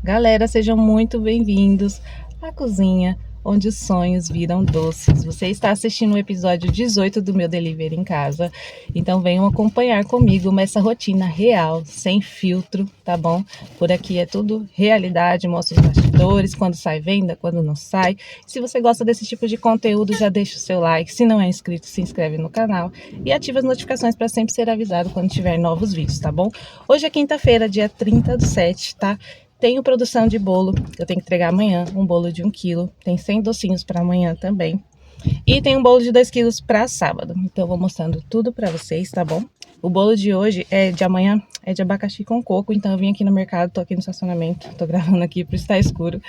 Galera, sejam muito bem-vindos à cozinha onde os sonhos viram doces. Você está assistindo o episódio 18 do meu Delivery em Casa, então venham acompanhar comigo nessa rotina real, sem filtro, tá bom? Por aqui é tudo realidade, mostro os bastidores, quando sai venda, quando não sai. Se você gosta desse tipo de conteúdo, já deixa o seu like. Se não é inscrito, se inscreve no canal e ativa as notificações para sempre ser avisado quando tiver novos vídeos, tá bom? Hoje é quinta-feira, dia 30/7, tá? Tenho produção de bolo, eu tenho que entregar amanhã, um bolo de 1 quilo. Tem 100 docinhos para amanhã também. E tem um bolo de 2 quilos para sábado. Então eu vou mostrando tudo para vocês, tá bom? O bolo de amanhã, é de abacaxi com coco. Então eu vim aqui no mercado, tô aqui no estacionamento, tô gravando aqui por estar escuro.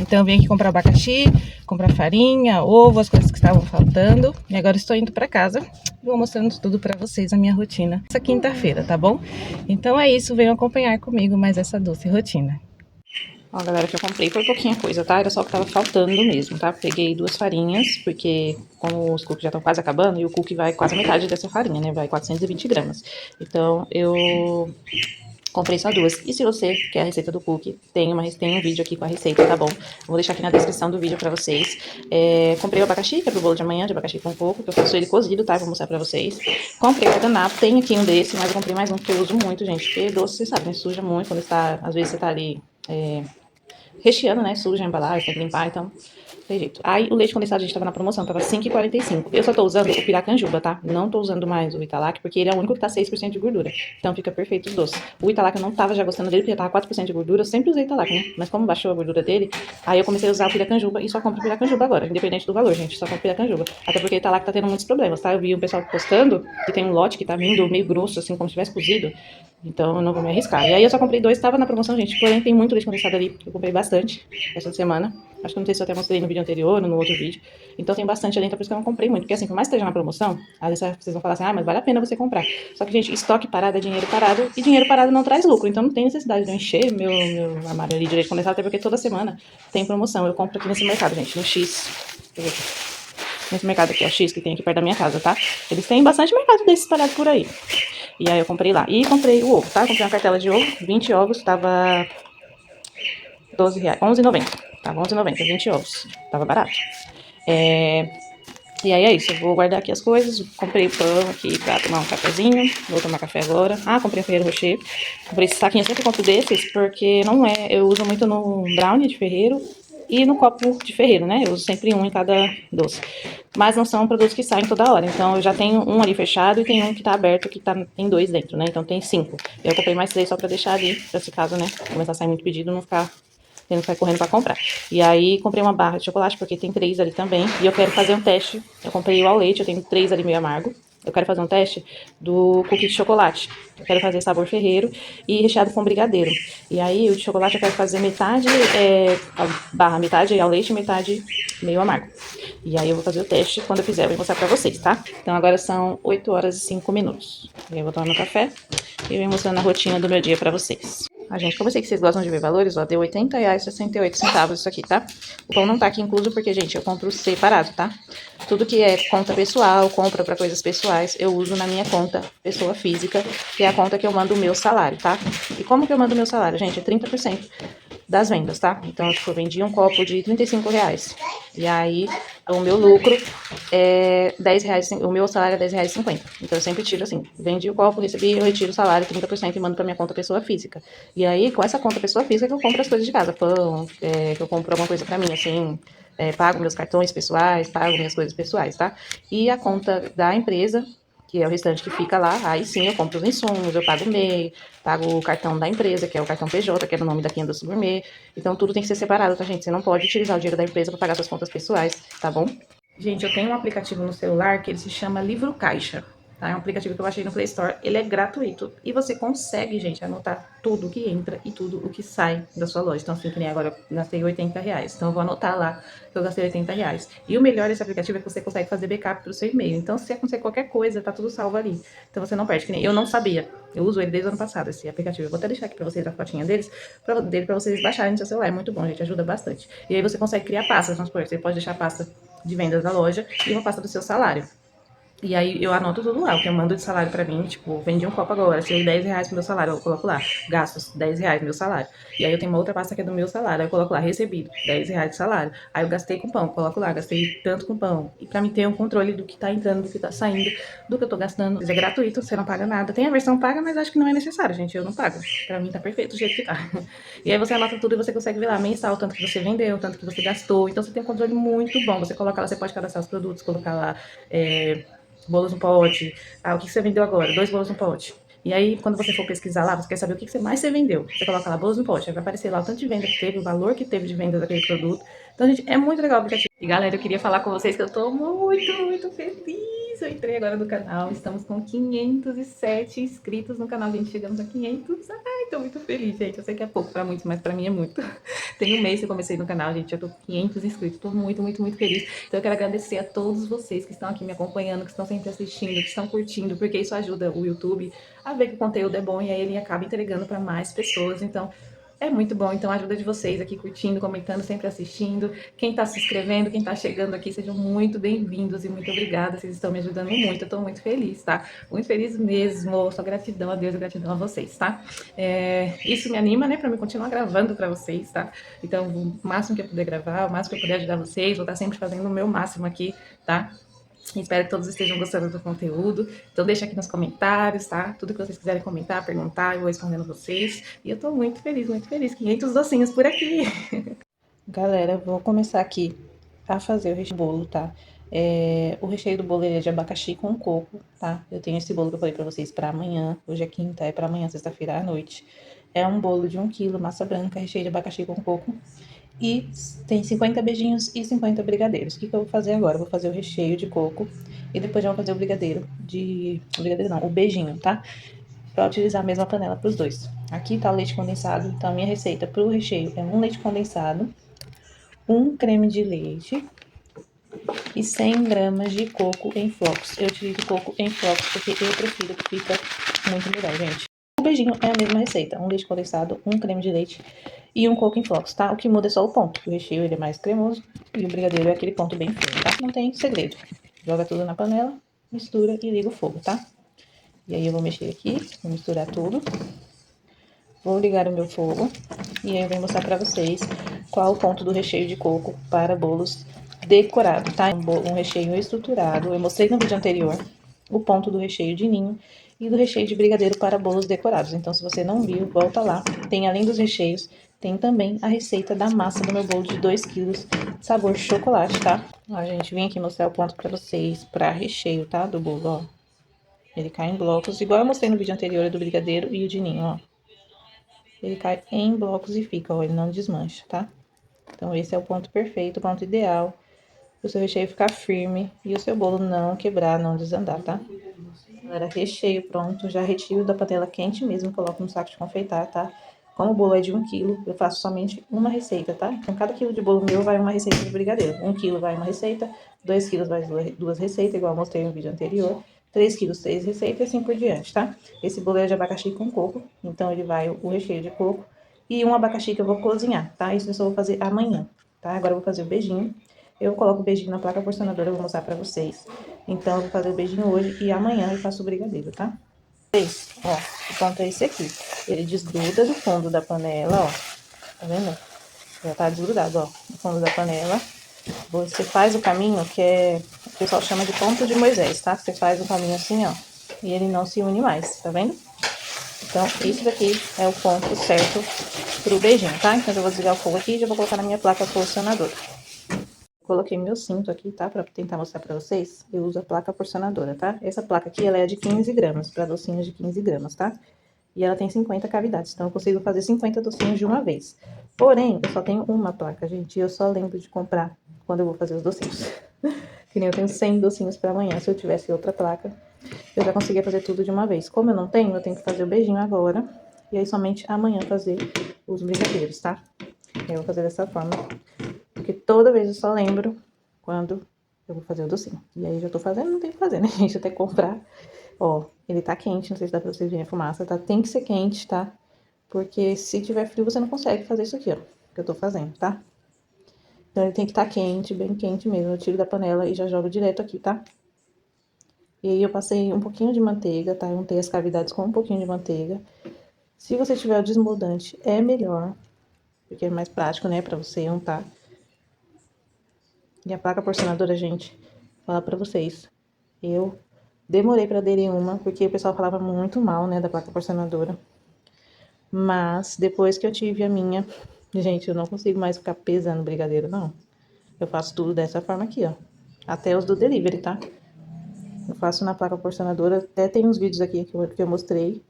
Então eu vim aqui comprar abacaxi, comprar farinha, ovo, as coisas que estavam faltando. E agora estou indo para casa e vou mostrando tudo para vocês, a minha rotina essa quinta-feira, tá bom? Então é isso, venham acompanhar comigo mais essa doce rotina. Ó, galera, que eu comprei foi pouquinha coisa, tá? Era só o que tava faltando mesmo, tá? Peguei 2 farinhas, porque como os cookies já estão quase acabando, e o cookie vai quase a metade dessa farinha, né? Vai 420 gramas. Então, eu comprei só 2. E se você quer a receita do cookie, tem um vídeo aqui com a receita, tá bom? Vou deixar aqui na descrição do vídeo pra vocês. Comprei o abacaxi, que é pro bolo de amanhã, de abacaxi com coco, que eu faço ele cozido, tá? Vou mostrar pra vocês. Comprei o guardanapo, tem aqui um desse, mas eu comprei mais um, porque eu uso muito, gente. Porque doce, vocês sabem, né? Suja muito, quando está, às vezes você tá ali recheando, né? Suja a embalagem, tem que limpar, então tem jeito. Aí o leite condensado, a gente tava na promoção, tava 5,45. Eu só tô usando o Piracanjuba, tá? Não tô usando mais o Italac, porque ele é o único que tá 6% de gordura. Então fica perfeito os doces. O Italac eu não tava já gostando dele, porque tava 4% de gordura. Eu sempre usei Italac, né? Mas como baixou a gordura dele, aí eu comecei a usar o Piracanjuba e só compro o Piracanjuba agora, independente do valor, gente. Só compro o Piracanjuba. Até porque o Italac tá tendo muitos problemas, tá? Eu vi um pessoal postando que tem um lote que tá vindo meio grosso, assim, como se tivesse cozido. Então eu não vou me arriscar. E aí eu só comprei 2, tava na promoção, gente. Porém, tem muito leite condensado ali. Eu comprei bastante essa semana. Acho que não sei se eu até mostrei no vídeo anterior ou no outro vídeo. Então tem bastante ali, então por isso que eu não comprei muito. Porque assim, por mais que esteja na promoção, às vezes vocês vão falar assim, ah, mas vale a pena você comprar. Só que, gente, estoque parado é dinheiro parado. E dinheiro parado não traz lucro. Então não tem necessidade de eu encher meu armário ali de leite condensado, até porque toda semana tem promoção. Eu compro aqui nesse mercado, gente, no X. Deixa eu ver aqui. Nesse mercado aqui, ó, X, que tem aqui perto da minha casa, tá? Eles têm bastante mercado desse espalhado por aí. E aí eu comprei lá. E comprei o ovo, tá? Comprei uma cartela de ovo, 20 ovos, tava R$12, 11,90. Tava 11,90, 20 ovos. Tava barato. E aí é isso, eu vou guardar aqui as coisas. Comprei o pão aqui pra tomar um cafezinho. Vou tomar café agora. Ah, comprei um Ferreiro Rocher. Comprei esse saquinho, eu sempre compro desses, porque não é. Eu uso muito no brownie de Ferreiro e no copo de Ferreiro, né? Eu uso sempre um em cada doce. Mas não são produtos que saem toda hora. Então eu já tenho um ali fechado e tem um que tá aberto que tem 2 dentro, né? Então tem 5. Eu comprei mais 3 só pra deixar ali, pra se caso, né? Começar a sair muito pedido, não ficar tendo que sair correndo pra comprar. E aí comprei uma barra de chocolate, porque tem 3 ali também. E eu quero fazer um teste. Eu comprei o ao leite, eu tenho 3 ali meio amargo. Eu quero fazer um teste do cookie de chocolate. Eu quero fazer sabor ferreiro e recheado com brigadeiro. E aí o de chocolate eu quero fazer metade a barra, metade ao leite e metade meio amargo. E aí eu vou fazer o teste. Quando eu fizer, eu vou mostrar pra vocês, tá? Então agora são 8 horas e 5 minutos. E aí eu vou tomar meu café e eu vou mostrando a rotina do meu dia pra vocês. Ah, gente, como eu sei que vocês gostam de ver valores, ó, deu R$80,68 isso aqui, tá? O pão não tá aqui incluso porque, gente, eu compro separado, tá? Tudo que é conta pessoal, compra pra coisas pessoais, eu uso na minha conta pessoa física, que é a conta que eu mando o meu salário, tá? E como que eu mando o meu salário, gente? É 30% das vendas, tá? Então, tipo, eu vendi um copo de R$35. E aí, o meu lucro é R$10, o meu salário é R$10,50. Então, eu sempre tiro assim, vendi o copo, recebi, eu retiro o salário, 30% e mando pra minha conta pessoa física. E aí, com essa conta pessoa física, que eu compro as coisas de casa, pão, que eu compro alguma coisa pra mim, assim, pago meus cartões pessoais, pago minhas coisas pessoais, tá? E a conta da empresa, que é o restante que fica lá, aí sim eu compro os insumos, eu pago o MEI, pago o cartão da empresa, que é o cartão PJ, que é o nome da Quinta do Gourmet. Então tudo tem que ser separado, tá, gente? Você não pode utilizar o dinheiro da empresa para pagar suas contas pessoais, tá bom? Gente, eu tenho um aplicativo no celular que ele se chama Livro Caixa. Tá? É um aplicativo que eu baixei no Play Store. Ele é gratuito. E você consegue, gente, anotar tudo que entra e tudo o que sai da sua loja. Então, assim, que nem agora eu gastei R$80. Então, eu vou anotar lá que eu gastei R$80. E o melhor desse aplicativo é que você consegue fazer backup pro seu e-mail. Então, se acontecer qualquer coisa, tá tudo salvo ali. Então, você não perde. Que nem eu não sabia. Eu uso ele desde o ano passado, esse aplicativo. Eu vou até deixar aqui pra vocês a fotinha dele pra vocês baixarem no seu celular. É muito bom, gente. Ajuda bastante. E aí você consegue criar pastas, vamos supor. Você pode deixar a pasta de vendas da loja e uma pasta do seu salário. E aí eu anoto tudo lá, o que eu mando de salário pra mim, tipo, vendi um copo agora, tirei R$ 10 do meu salário, eu coloco lá, gastos, R$ 10 do meu salário. E aí eu tenho uma outra pasta que é do meu salário, aí eu coloco lá, recebido, R$ 10 de salário. Aí eu gastei com pão, coloco lá, gastei tanto com pão. E pra mim ter um controle do que tá entrando, do que tá saindo, do que eu tô gastando. É gratuito, você não paga nada. Tem a versão paga, mas acho que não é necessário, gente, eu não pago. Pra mim tá perfeito do jeito que tá. E aí você anota tudo e você consegue ver lá, mensal, tanto que você vendeu, tanto que você gastou. Então você tem um controle muito bom. Você coloca lá, você pode cadastrar os produtos, colocar lá, bolos no pote. Ah, o que você vendeu agora? 2 bolos no pote. E aí, quando você for pesquisar lá, você quer saber o que você mais você vendeu. Você coloca lá bolos no pote, aí vai aparecer lá o tanto de venda que teve, o valor que teve de venda daquele produto. Então, gente, é muito legal o aplicativo. E galera, eu queria falar com vocês que eu tô muito feliz. Eu entrei agora no canal, estamos com 507 inscritos no canal, gente. Chegamos a 500. Ai, tô muito feliz, gente. Eu sei que é pouco pra muitos, mas pra mim é muito. Tem um mês que eu comecei no canal, gente. Eu tô com 500 inscritos. Tô muito feliz. Então eu quero agradecer a todos vocês que estão aqui me acompanhando, que estão sempre assistindo, que estão curtindo, porque isso ajuda o YouTube a ver que o conteúdo é bom e aí ele acaba entregando para mais pessoas. Então, é muito bom. Então, a ajuda de vocês aqui curtindo, comentando, sempre assistindo. Quem está se inscrevendo, quem está chegando aqui, sejam muito bem-vindos e muito obrigada. Vocês estão me ajudando muito. Eu estou muito feliz, tá? Muito feliz mesmo. Só gratidão a Deus e gratidão a vocês, tá? Isso me anima, né, para me continuar gravando para vocês, tá? Então, o máximo que eu puder gravar, o máximo que eu puder ajudar vocês, vou estar sempre fazendo o meu máximo aqui, tá? Espero que todos estejam gostando do conteúdo. Então deixa aqui nos comentários, tá? Tudo que vocês quiserem comentar, perguntar, eu vou respondendo vocês. E eu tô muito feliz, muito feliz. 500 docinhos por aqui. Galera, vou começar aqui a fazer o recheio do bolo, tá? O recheio do bolo é de abacaxi com coco, tá? Eu tenho esse bolo que eu falei pra vocês pra amanhã. Hoje é quinta, é pra amanhã, sexta-feira à noite. É um bolo de 1 quilo, massa branca, recheio de abacaxi com coco. E tem 50 beijinhos e 50 brigadeiros. O que eu vou fazer agora? Eu vou fazer o recheio de coco e depois já vou fazer o brigadeiro de... O brigadeiro não, o beijinho, tá? Pra utilizar a mesma panela pros dois. Aqui tá o leite condensado, então a minha receita pro recheio é 1 leite condensado, 1 creme de leite e 100 gramas de coco em flocos. Eu utilizo coco em flocos porque eu prefiro, que fica muito melhor, gente. O beijinho é a mesma receita, 1 leite condensado, 1 creme de leite e 1 coco em flocos, tá? O que muda é só o ponto. O recheio ele é mais cremoso e o brigadeiro é aquele ponto bem firme, tá? Não tem segredo. Joga tudo na panela, mistura e liga o fogo, tá? E aí eu vou mexer aqui, vou misturar tudo. Vou ligar o meu fogo e aí eu vou mostrar pra vocês qual o ponto do recheio de coco para bolos decorado, tá? Um recheio estruturado. Eu mostrei no vídeo anterior o ponto do recheio de ninho e do recheio de brigadeiro para bolos decorados. Então, se você não viu, volta lá. Tem, além dos recheios, tem também a receita da massa do meu bolo de 2 quilos, sabor chocolate, tá? Ó, gente, vim aqui mostrar o ponto pra vocês, pra recheio, tá? Do bolo, ó. Ele cai em blocos, igual eu mostrei no vídeo anterior do brigadeiro e o de ninho, ó. Ele cai em blocos e fica, ó, ele não desmancha, tá? Então, esse é o ponto perfeito, o ponto ideal, o seu recheio ficar firme e o seu bolo não quebrar, não desandar, tá? Galera, recheio pronto, já retiro da panela quente mesmo, coloco no saco de confeitar, tá? Como o bolo é de 1 quilo, eu faço somente uma receita, tá? Então, cada quilo de bolo meu vai uma receita de brigadeiro. 1 quilo vai uma receita, 2 quilos vai duas receitas, igual eu mostrei no vídeo anterior. 3 quilos, 3 receitas e assim por diante, tá? Esse bolo é de abacaxi com coco, então ele vai o recheio de coco e um abacaxi que eu vou cozinhar, tá? Isso eu só vou fazer amanhã, tá? Agora eu vou fazer o beijinho. Eu coloco o beijinho na placa porcionadora, eu vou mostrar pra vocês. Então, eu vou fazer o beijinho hoje e amanhã eu faço o brigadeiro, tá? Ó, o ponto é esse aqui. Ele desgruda do fundo da panela, ó. Tá vendo? Já tá desgrudado, ó, do fundo da panela. Você faz o caminho que o pessoal chama de ponto de Moisés, tá? Você faz o caminho assim, ó, e ele não se une mais, tá vendo? Então, isso daqui é o ponto certo pro beijinho, tá? Então, eu vou desligar o fogo aqui e já vou colocar na minha placa porcionadora. Coloquei meu cinto aqui, tá? Pra tentar mostrar pra vocês. Eu uso a placa porcionadora, tá? Essa placa aqui, ela é de 15 gramas, pra docinhos de 15 gramas, tá? E ela tem 50 cavidades, então eu consigo fazer 50 docinhos de uma vez. Porém, eu só tenho uma placa, gente, e eu só lembro de comprar quando eu vou fazer os docinhos. Que nem eu tenho 100 docinhos pra amanhã. Se eu tivesse outra placa, eu já conseguia fazer tudo de uma vez. Como eu tenho que fazer o beijinho agora. E aí, somente amanhã fazer os brigadeiros, tá? Eu vou fazer dessa forma. Porque toda vez eu só lembro quando eu vou fazer o docinho. E aí, já tô fazendo, não tem o que fazer, né, gente? Até comprar. Ó, ele tá quente, não sei se dá pra vocês verem a fumaça, tá? Tem que ser quente, tá? Porque se tiver frio, você não consegue fazer isso aqui, ó. Que eu tô fazendo, tá? Então, ele tem que estar quente, bem quente mesmo. Eu tiro da panela e já jogo direto aqui, tá? E aí eu passei um pouquinho de manteiga, tá? Eu untei as cavidades com um pouquinho de manteiga. Se você tiver o desmoldante, é melhor, porque é mais prático, né, pra você untar. E a placa porcionadora, gente, vou falar pra vocês, eu demorei pra aderir uma, porque o pessoal falava muito mal, né, da placa porcionadora. Mas depois que eu tive a minha, gente, eu não consigo mais ficar pesando brigadeiro, não. Eu faço tudo dessa forma aqui, ó. Até os do delivery, tá? Eu faço na placa porcionadora, até tem uns vídeos aqui que eu mostrei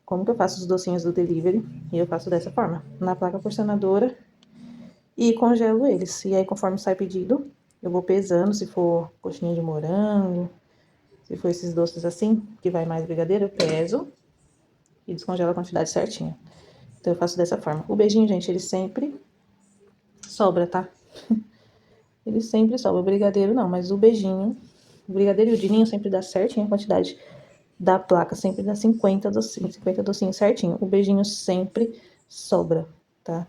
como que eu faço os docinhos do delivery. E eu faço dessa forma, na placa porcionadora, e congelo eles. E aí, conforme sai pedido, eu vou pesando, se for coxinha de morango, se for esses doces assim, que vai mais brigadeiro, eu peso e descongelo a quantidade certinha. Então, eu faço dessa forma. O beijinho, gente, ele sempre sobra, tá? Ele sempre sobra. O brigadeiro não, mas o beijinho, o brigadeiro e o de ninho sempre dá certinho a quantidade da placa, sempre dá 50 docinhos certinho. O beijinho sempre sobra, tá?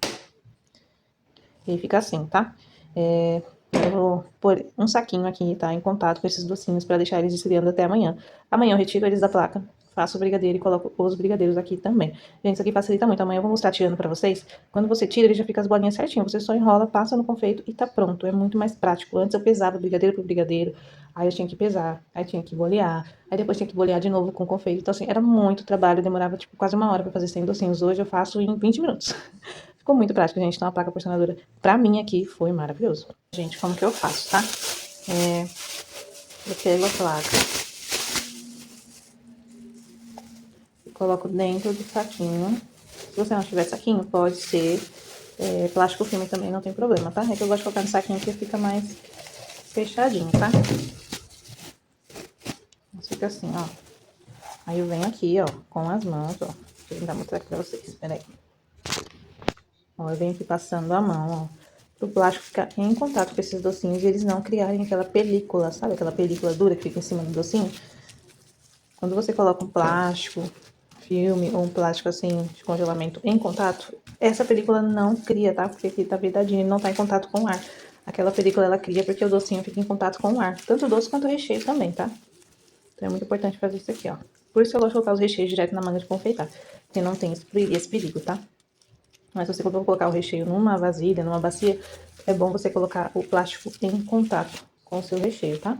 E fica assim, tá? Eu vou pôr um saquinho aqui, tá? Em contato com esses docinhos pra deixar eles esfriando até amanhã. Amanhã eu retiro eles da placa, faço o brigadeiro e coloco os brigadeiros aqui também. Gente, isso aqui facilita muito. Amanhã eu vou mostrar tirando pra vocês. Quando você tira, ele já fica as bolinhas certinho. Você só enrola, passa no confeito e tá pronto. É muito mais prático. Antes eu pesava brigadeiro por brigadeiro, aí eu tinha que pesar, aí tinha que bolear, aí depois tinha que bolear de novo com confeito. Então, assim, era muito trabalho, demorava, tipo, quase uma hora pra fazer 100 docinhos. Hoje eu faço em 20 minutos. Ficou muito prático, gente. Então, a placa porcionadora, pra mim aqui, foi maravilhoso. Gente, como que eu faço, tá? Eu pego a placa e coloco dentro do saquinho. Se você não tiver saquinho, pode ser plástico filme também, não tem problema, tá? É que eu gosto de colocar no saquinho porque fica mais fechadinho, tá? Mas fica assim, ó. Aí eu venho aqui, ó, com as mãos, ó. Deixa eu tentar mostrar aqui pra vocês, peraí. Ó, eu venho aqui passando a mão, ó, pro plástico ficar em contato com esses docinhos e eles não criarem aquela película, sabe? Aquela película dura que fica em cima do docinho. Quando você coloca um plástico, filme ou um plástico assim de congelamento em contato, essa película não cria, tá? Porque aqui tá vedadinho, ele não tá em contato com o ar. Aquela película ela cria porque o docinho fica em contato com o ar, tanto o doce quanto o recheio também, tá? Então é muito importante fazer isso aqui, ó. Por isso que eu gosto de colocar os recheios direto na manga de confeitar, porque não tem esse perigo, tá? Mas se você for colocar o recheio numa vasilha, numa bacia, é bom você colocar o plástico em contato com o seu recheio, tá?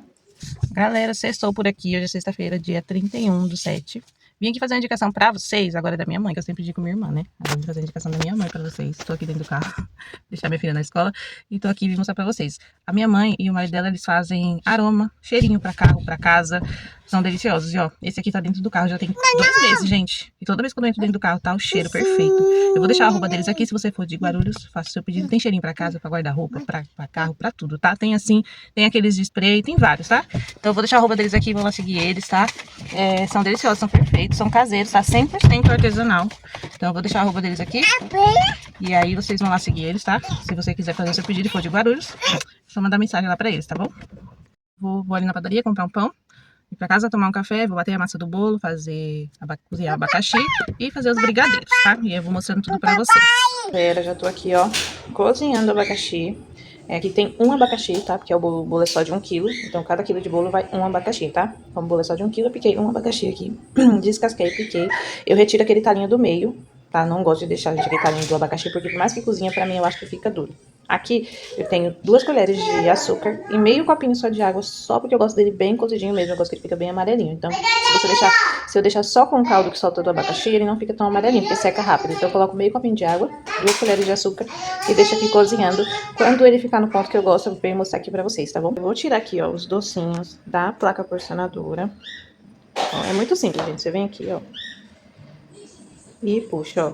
Galera, sextou por aqui. Hoje é sexta-feira, dia 31/7. Vim aqui fazer uma indicação pra vocês, agora é da minha mãe, que eu sempre indico minha irmã, né? Agora eu vou fazer a indicação da minha mãe pra vocês. Tô aqui dentro do carro, deixar minha filha na escola. E tô aqui vim mostrar pra vocês. A minha mãe e o marido dela, eles fazem aroma, cheirinho pra carro, pra casa. São deliciosos. E ó, esse aqui tá dentro do carro, já tem 2 meses, gente. E toda vez que eu entro dentro do carro, tá o cheiro perfeito. Eu vou deixar a arroba deles aqui, se você for de Guarulhos, faça o seu pedido. Tem cheirinho pra casa, pra guarda-roupa, pra carro, pra tudo, tá? Tem assim, tem aqueles de spray, tem vários, tá? Então eu vou deixar a arroba deles aqui, vão lá seguir eles, tá? São deliciosos, são perfeitos, são caseiros, tá? 100% artesanal. Então eu vou deixar a arroba deles aqui. E aí vocês vão lá seguir eles, tá? Se você quiser fazer o seu pedido e for de Guarulhos, é só mandar mensagem lá pra eles, tá bom? Vou ali na padaria comprar um pão, ir pra casa tomar um café, vou bater a massa do bolo, cozinhar abacaxi e fazer os brigadeiros, tá? E eu vou mostrando tudo pra vocês. Galera, já tô aqui, ó, cozinhando abacaxi. Aqui tem um abacaxi, tá? Porque o bolo é só de 1 quilo. Então, cada quilo de bolo vai um abacaxi, tá? Como o bolo é só de 1 quilo, eu piquei um abacaxi aqui. Descasquei, piquei. Eu retiro aquele talinho do meio, tá? Não gosto de deixar aquele talinho do abacaxi, porque por mais que cozinha, pra mim, eu acho que fica duro. Aqui, eu tenho 2 colheres de açúcar e meio copinho só de água, só porque eu gosto dele bem cozidinho mesmo. Eu gosto que ele fica bem amarelinho. Então, se eu deixar só com o caldo que solta do abacaxi, ele não fica tão amarelinho, porque seca rápido. Então, eu coloco meio copinho de água, 2 colheres de açúcar e deixo aqui cozinhando. Quando ele ficar no ponto que eu gosto, eu venho mostrar aqui pra vocês, tá bom? Eu vou tirar aqui, ó, os docinhos da placa porcionadora. Ó, é muito simples, gente. Você vem aqui, ó, e puxa, ó.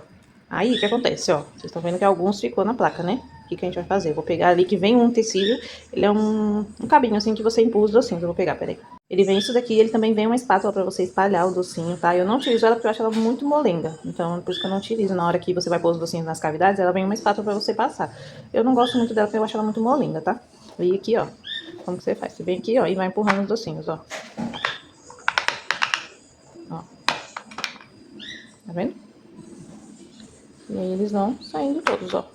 Aí, o que acontece, ó? Vocês estão vendo que alguns ficou na placa, né? O que que a gente vai fazer? Eu vou pegar ali que vem um tecido, ele é um cabinho assim que você empurra os docinhos. Eu vou pegar, peraí. Ele vem isso daqui, ele também vem uma espátula pra você espalhar o docinho, tá? Eu não utilizo ela porque eu acho ela muito molenga. Então, por isso que eu não utilizo. Na hora que você vai pôr os docinhos nas cavidades, ela vem uma espátula pra você passar. Eu não gosto muito dela porque eu acho ela muito molenga, tá? E aqui, ó, como que você faz? Você vem aqui, ó, e vai empurrando os docinhos, ó. Ó. Tá vendo? E aí eles vão saindo todos, ó.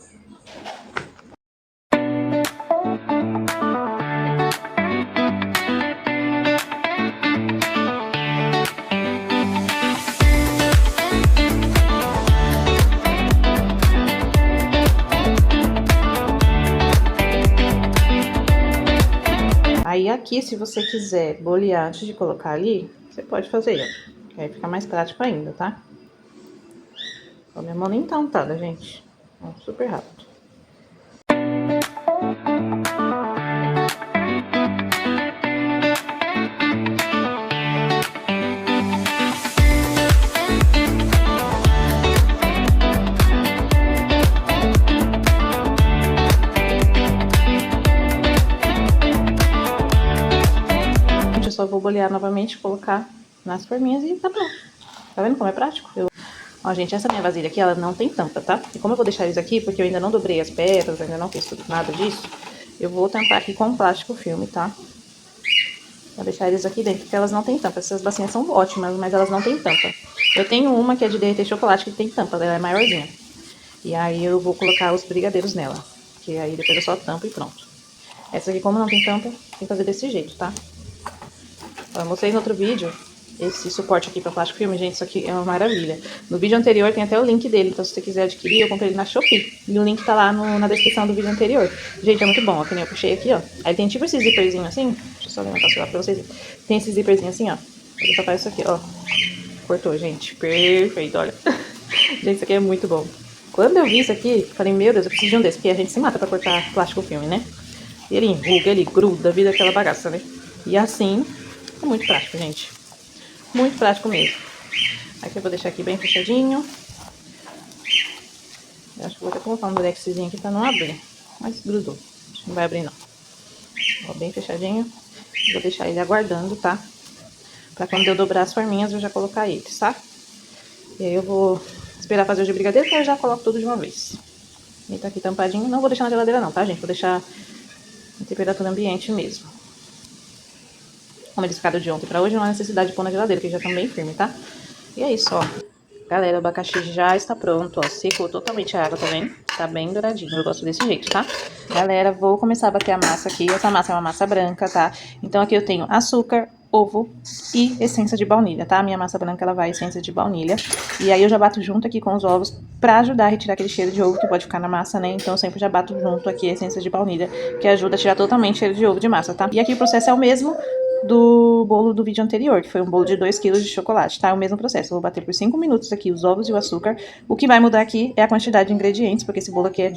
aqui, se você quiser bolear antes de colocar ali, você pode fazer, ó. Que aí fica mais prático ainda, tá? Ó, minha mão nem tá untada, gente. Ó, super rápido. Eu só vou bolear novamente, colocar nas forminhas e tá pronto. Tá vendo como é prático? Ó, gente, essa minha vasilha aqui, ela não tem tampa, tá? E como eu vou deixar eles aqui, porque eu ainda não dobrei as pétalas, ainda não fiz nada disso, eu vou tampar aqui com plástico filme, tá? Vou deixar eles aqui dentro, porque elas não tem tampa. Essas bacinhas são ótimas, mas elas não tem tampa. Eu tenho uma que é de derreter chocolate, que tem tampa, ela é maiorzinha. E aí eu vou colocar os brigadeiros nela, que aí depois eu só tampo e pronto. Essa aqui, como não tem tampa, tem que fazer desse jeito, tá? Eu mostrei no outro vídeo esse suporte aqui para plástico filme, gente, isso aqui é uma maravilha. No vídeo anterior tem até o link dele, então se você quiser adquirir, eu comprei ele na Shopee. E o link tá lá na descrição do vídeo anterior. Gente, é muito bom, ó, que nem eu puxei aqui, ó. Aí tem tipo esse zíperzinho assim, deixa eu só levantar o celular pra vocês verem. Tem esse zíperzinho assim, ó. Vou tapar isso aqui, ó. Cortou, gente, perfeito, olha. Gente, isso aqui é muito bom. Quando eu vi isso aqui, falei, meu Deus, eu preciso de um desse, porque a gente se mata pra cortar plástico filme, né? E ele enruga, ele gruda, vira aquela bagaça, né? E assim, é muito prático, gente. Muito prático mesmo. Aqui eu vou deixar aqui bem fechadinho. Eu acho que vou até colocar um durexzinho aqui pra não abrir. Mas grudou. Acho que não vai abrir, não. Ó, bem fechadinho. Vou deixar ele aguardando, tá? Pra quando eu dobrar as forminhas, eu já colocar eles, tá? E aí eu vou esperar fazer o de brigadeiro, que eu já coloco tudo de uma vez. Ele tá aqui tampadinho. Não vou deixar na geladeira não, tá, gente? Vou deixar em temperatura ambiente mesmo. Como eles ficaram de ontem pra hoje, não há necessidade de pôr na geladeira, que já estão bem firme, tá? E é isso, ó. Galera, o abacaxi já está pronto, ó. Secou totalmente a água, tá vendo? Tá bem douradinho, eu gosto desse jeito, tá? Galera, vou começar a bater a massa aqui. Essa massa é uma massa branca, tá? Então aqui eu tenho açúcar, ovo e essência de baunilha, tá? A minha massa branca, ela vai essência de baunilha. E aí eu já bato junto aqui com os ovos pra ajudar a retirar aquele cheiro de ovo que pode ficar na massa, né? Então eu sempre já bato junto aqui a essência de baunilha, que ajuda a tirar totalmente o cheiro de ovo de massa, tá? E aqui o processo é o mesmo do bolo do vídeo anterior, que foi um bolo de 2 kg de chocolate, tá? É o mesmo processo. Eu vou bater por 5 minutos aqui os ovos e o açúcar. O que vai mudar aqui é a quantidade de ingredientes, porque esse bolo aqui é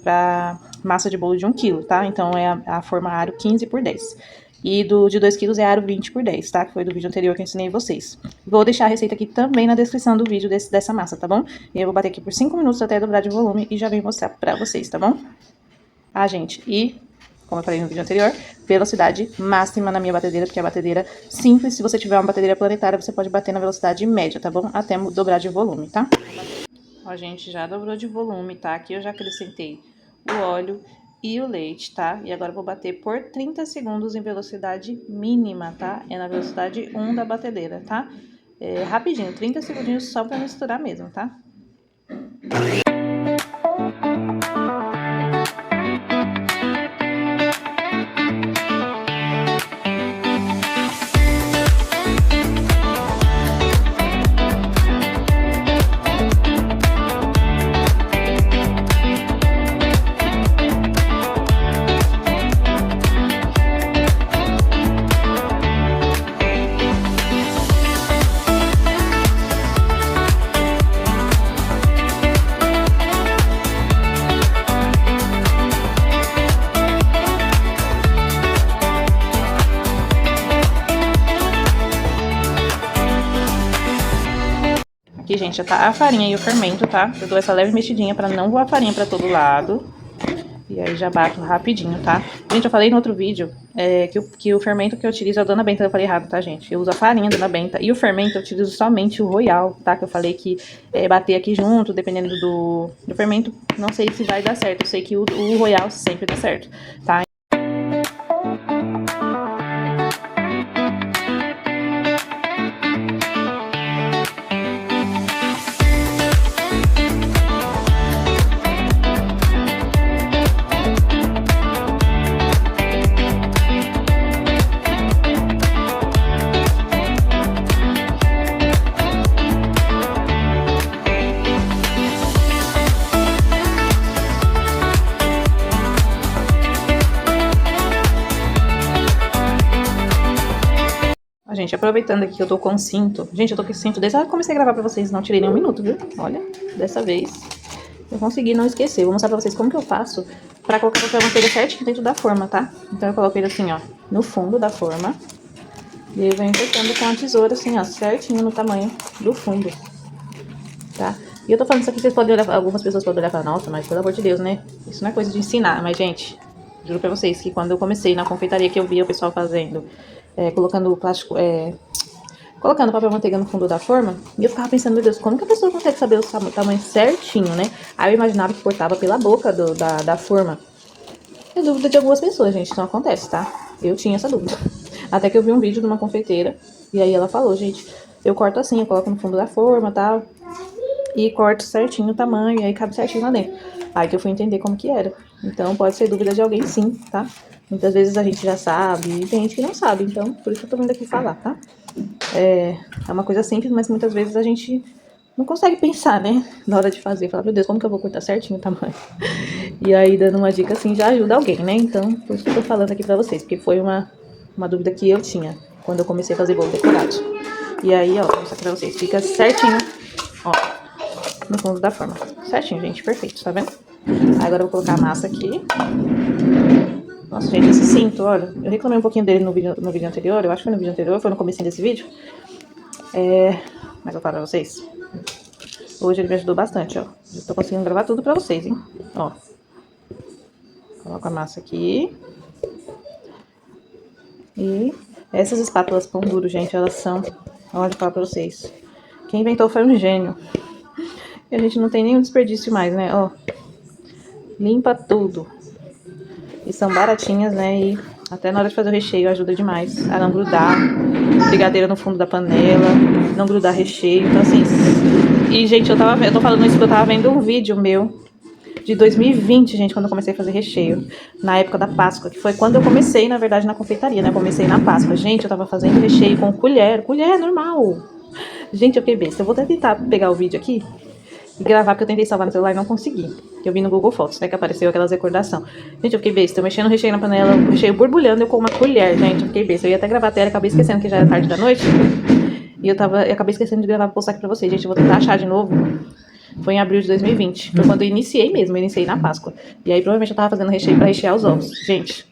pra massa de bolo de 1 kg, tá? Então é a forma aro 15 por 10. E de 2 kg é aro 20 por 10, tá? Que foi do vídeo anterior que eu ensinei vocês. Vou deixar a receita aqui também na descrição do vídeo dessa massa, tá bom? E eu vou bater aqui por 5 minutos até dobrar de volume e já venho mostrar pra vocês, tá bom? Ah, gente, e como eu falei no vídeo anterior, velocidade máxima na minha batedeira, porque é a batedeira simples. Se você tiver uma batedeira planetária, você pode bater na velocidade média, tá bom? Até dobrar de volume, tá? Ó, gente, já dobrou de volume, tá? Aqui eu já acrescentei o óleo e o leite, tá? E agora eu vou bater por 30 segundos em velocidade mínima, tá? É na velocidade 1 da batedeira, tá? É rapidinho, 30 segundinhos só pra misturar mesmo, tá? Aqui, gente, já tá a farinha e o fermento, tá? Eu dou essa leve mexidinha pra não voar a farinha pra todo lado. E aí já bato rapidinho, tá? Gente, eu falei no outro vídeo que o fermento que eu utilizo é o Dona Benta. Eu falei errado, tá, gente? Eu uso a farinha Dona Benta e o fermento eu utilizo somente o Royal, tá? Que eu falei que bater aqui junto, dependendo do fermento, não sei se vai dar certo. Eu sei que o Royal sempre dá certo, tá? gente, aproveitando aqui que eu tô com cinto. Gente, eu tô com esse cinto desde que eu comecei a gravar pra vocês, não tirei nem um minuto, viu? Olha, dessa vez eu consegui não esquecer. Vou mostrar pra vocês como que eu faço pra colocar o papel manteiga certinho dentro da forma, tá? Então eu coloco ele assim, ó, no fundo da forma. E aí eu venho cortando com a tesoura, assim, ó, certinho no tamanho do fundo, tá? E eu tô falando isso aqui, vocês podem olhar, algumas pessoas podem olhar e falar, nossa, mas pelo amor de Deus, né? Isso não é coisa de ensinar, mas, gente, juro pra vocês que quando eu comecei na confeitaria que eu via o pessoal fazendo, colocando o plástico, colocando papel manteiga no fundo da forma, e eu ficava pensando, meu Deus, como que a pessoa consegue saber o tamanho certinho, né? Aí eu imaginava que cortava pela boca da forma. É dúvida de algumas pessoas, gente, não acontece, tá? Eu tinha essa dúvida. Até que eu vi um vídeo de uma confeiteira, e aí ela falou, gente, eu corto assim, eu coloco no fundo da forma e tal, e corto certinho o tamanho, e aí cabe certinho lá dentro. Aí que eu fui entender como que era. Então pode ser dúvida de alguém sim, tá? Muitas vezes a gente já sabe, e tem gente que não sabe, então por isso que eu tô vindo aqui falar, tá? É uma coisa simples, mas muitas vezes a gente não consegue pensar, né? Na hora de fazer, falar, meu Deus, como que eu vou cortar certinho o tamanho? E aí, dando uma dica assim, já ajuda alguém, né? Então, por isso que eu tô falando aqui pra vocês, porque foi uma dúvida que eu tinha quando eu comecei a fazer bolo decorado. E aí, ó, vou mostrar pra vocês, fica certinho, ó, no fundo da forma. Certinho, gente, perfeito, tá vendo? Agora eu vou colocar a massa aqui. Nossa, gente, esse cinto, olha, eu reclamei um pouquinho dele no vídeo anterior, eu acho que foi no vídeo anterior, foi no comecinho desse vídeo. Mas eu falo pra vocês, hoje ele me ajudou bastante, ó. Eu tô conseguindo gravar tudo pra vocês, hein? Ó. Coloco a massa aqui. E essas espátulas pão duro, gente, elas são... Olha, eu falo pra vocês. Quem inventou foi um gênio. E a gente não tem nenhum desperdício mais, né? Ó. Limpa tudo. E são baratinhas, né? E até na hora de fazer o recheio ajuda demais a não grudar. Brigadeiro no fundo da panela. Não grudar recheio. Então, assim... E, gente, eu tô falando isso porque eu tava vendo um vídeo meu de 2020, gente, quando eu comecei a fazer recheio, na época da Páscoa, que foi quando eu comecei, na verdade, na confeitaria, né? Eu comecei na Páscoa. Gente, eu tava fazendo recheio com colher normal. Gente, eu fiquei besta. Eu vou até tentar pegar o vídeo aqui e gravar, porque eu tentei salvar no celular e não consegui. Eu vi no Google Fotos, né, que apareceu aquelas recordações. Gente, eu fiquei besta. Eu mexendo o recheio na panela, o recheio borbulhando, eu com uma colher, gente, eu fiquei besta. Eu ia até gravar a tela, acabei esquecendo que já era tarde da noite. E eu acabei esquecendo de gravar pra postar aqui pra vocês. Gente, eu vou tentar achar de novo. Foi em abril de 2020. Foi quando eu iniciei mesmo. Eu iniciei na Páscoa. E aí, provavelmente, eu tava fazendo recheio pra rechear os ovos. Gente,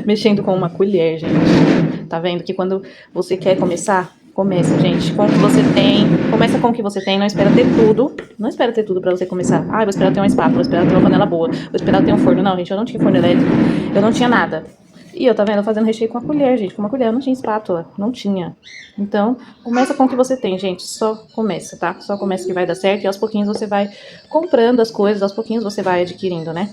mexendo com uma colher, gente. Tá vendo que quando você quer começar, comece, gente, com o que você tem. Começa com o que você tem. Não espera ter tudo. Não espera ter tudo pra você começar. Ah, vou esperar ter uma espátula. Vou esperar ter uma panela boa. Vou esperar ter um forno. Não, gente, eu não tinha forno elétrico. Eu não tinha nada. E eu, tá vendo, fazendo recheio com a colher, gente. Com uma colher, eu não tinha espátula. Não tinha. Então, começa com o que você tem, gente. Só começa, tá? Só começa que vai dar certo. E aos pouquinhos você vai comprando as coisas. Aos pouquinhos você vai adquirindo, né?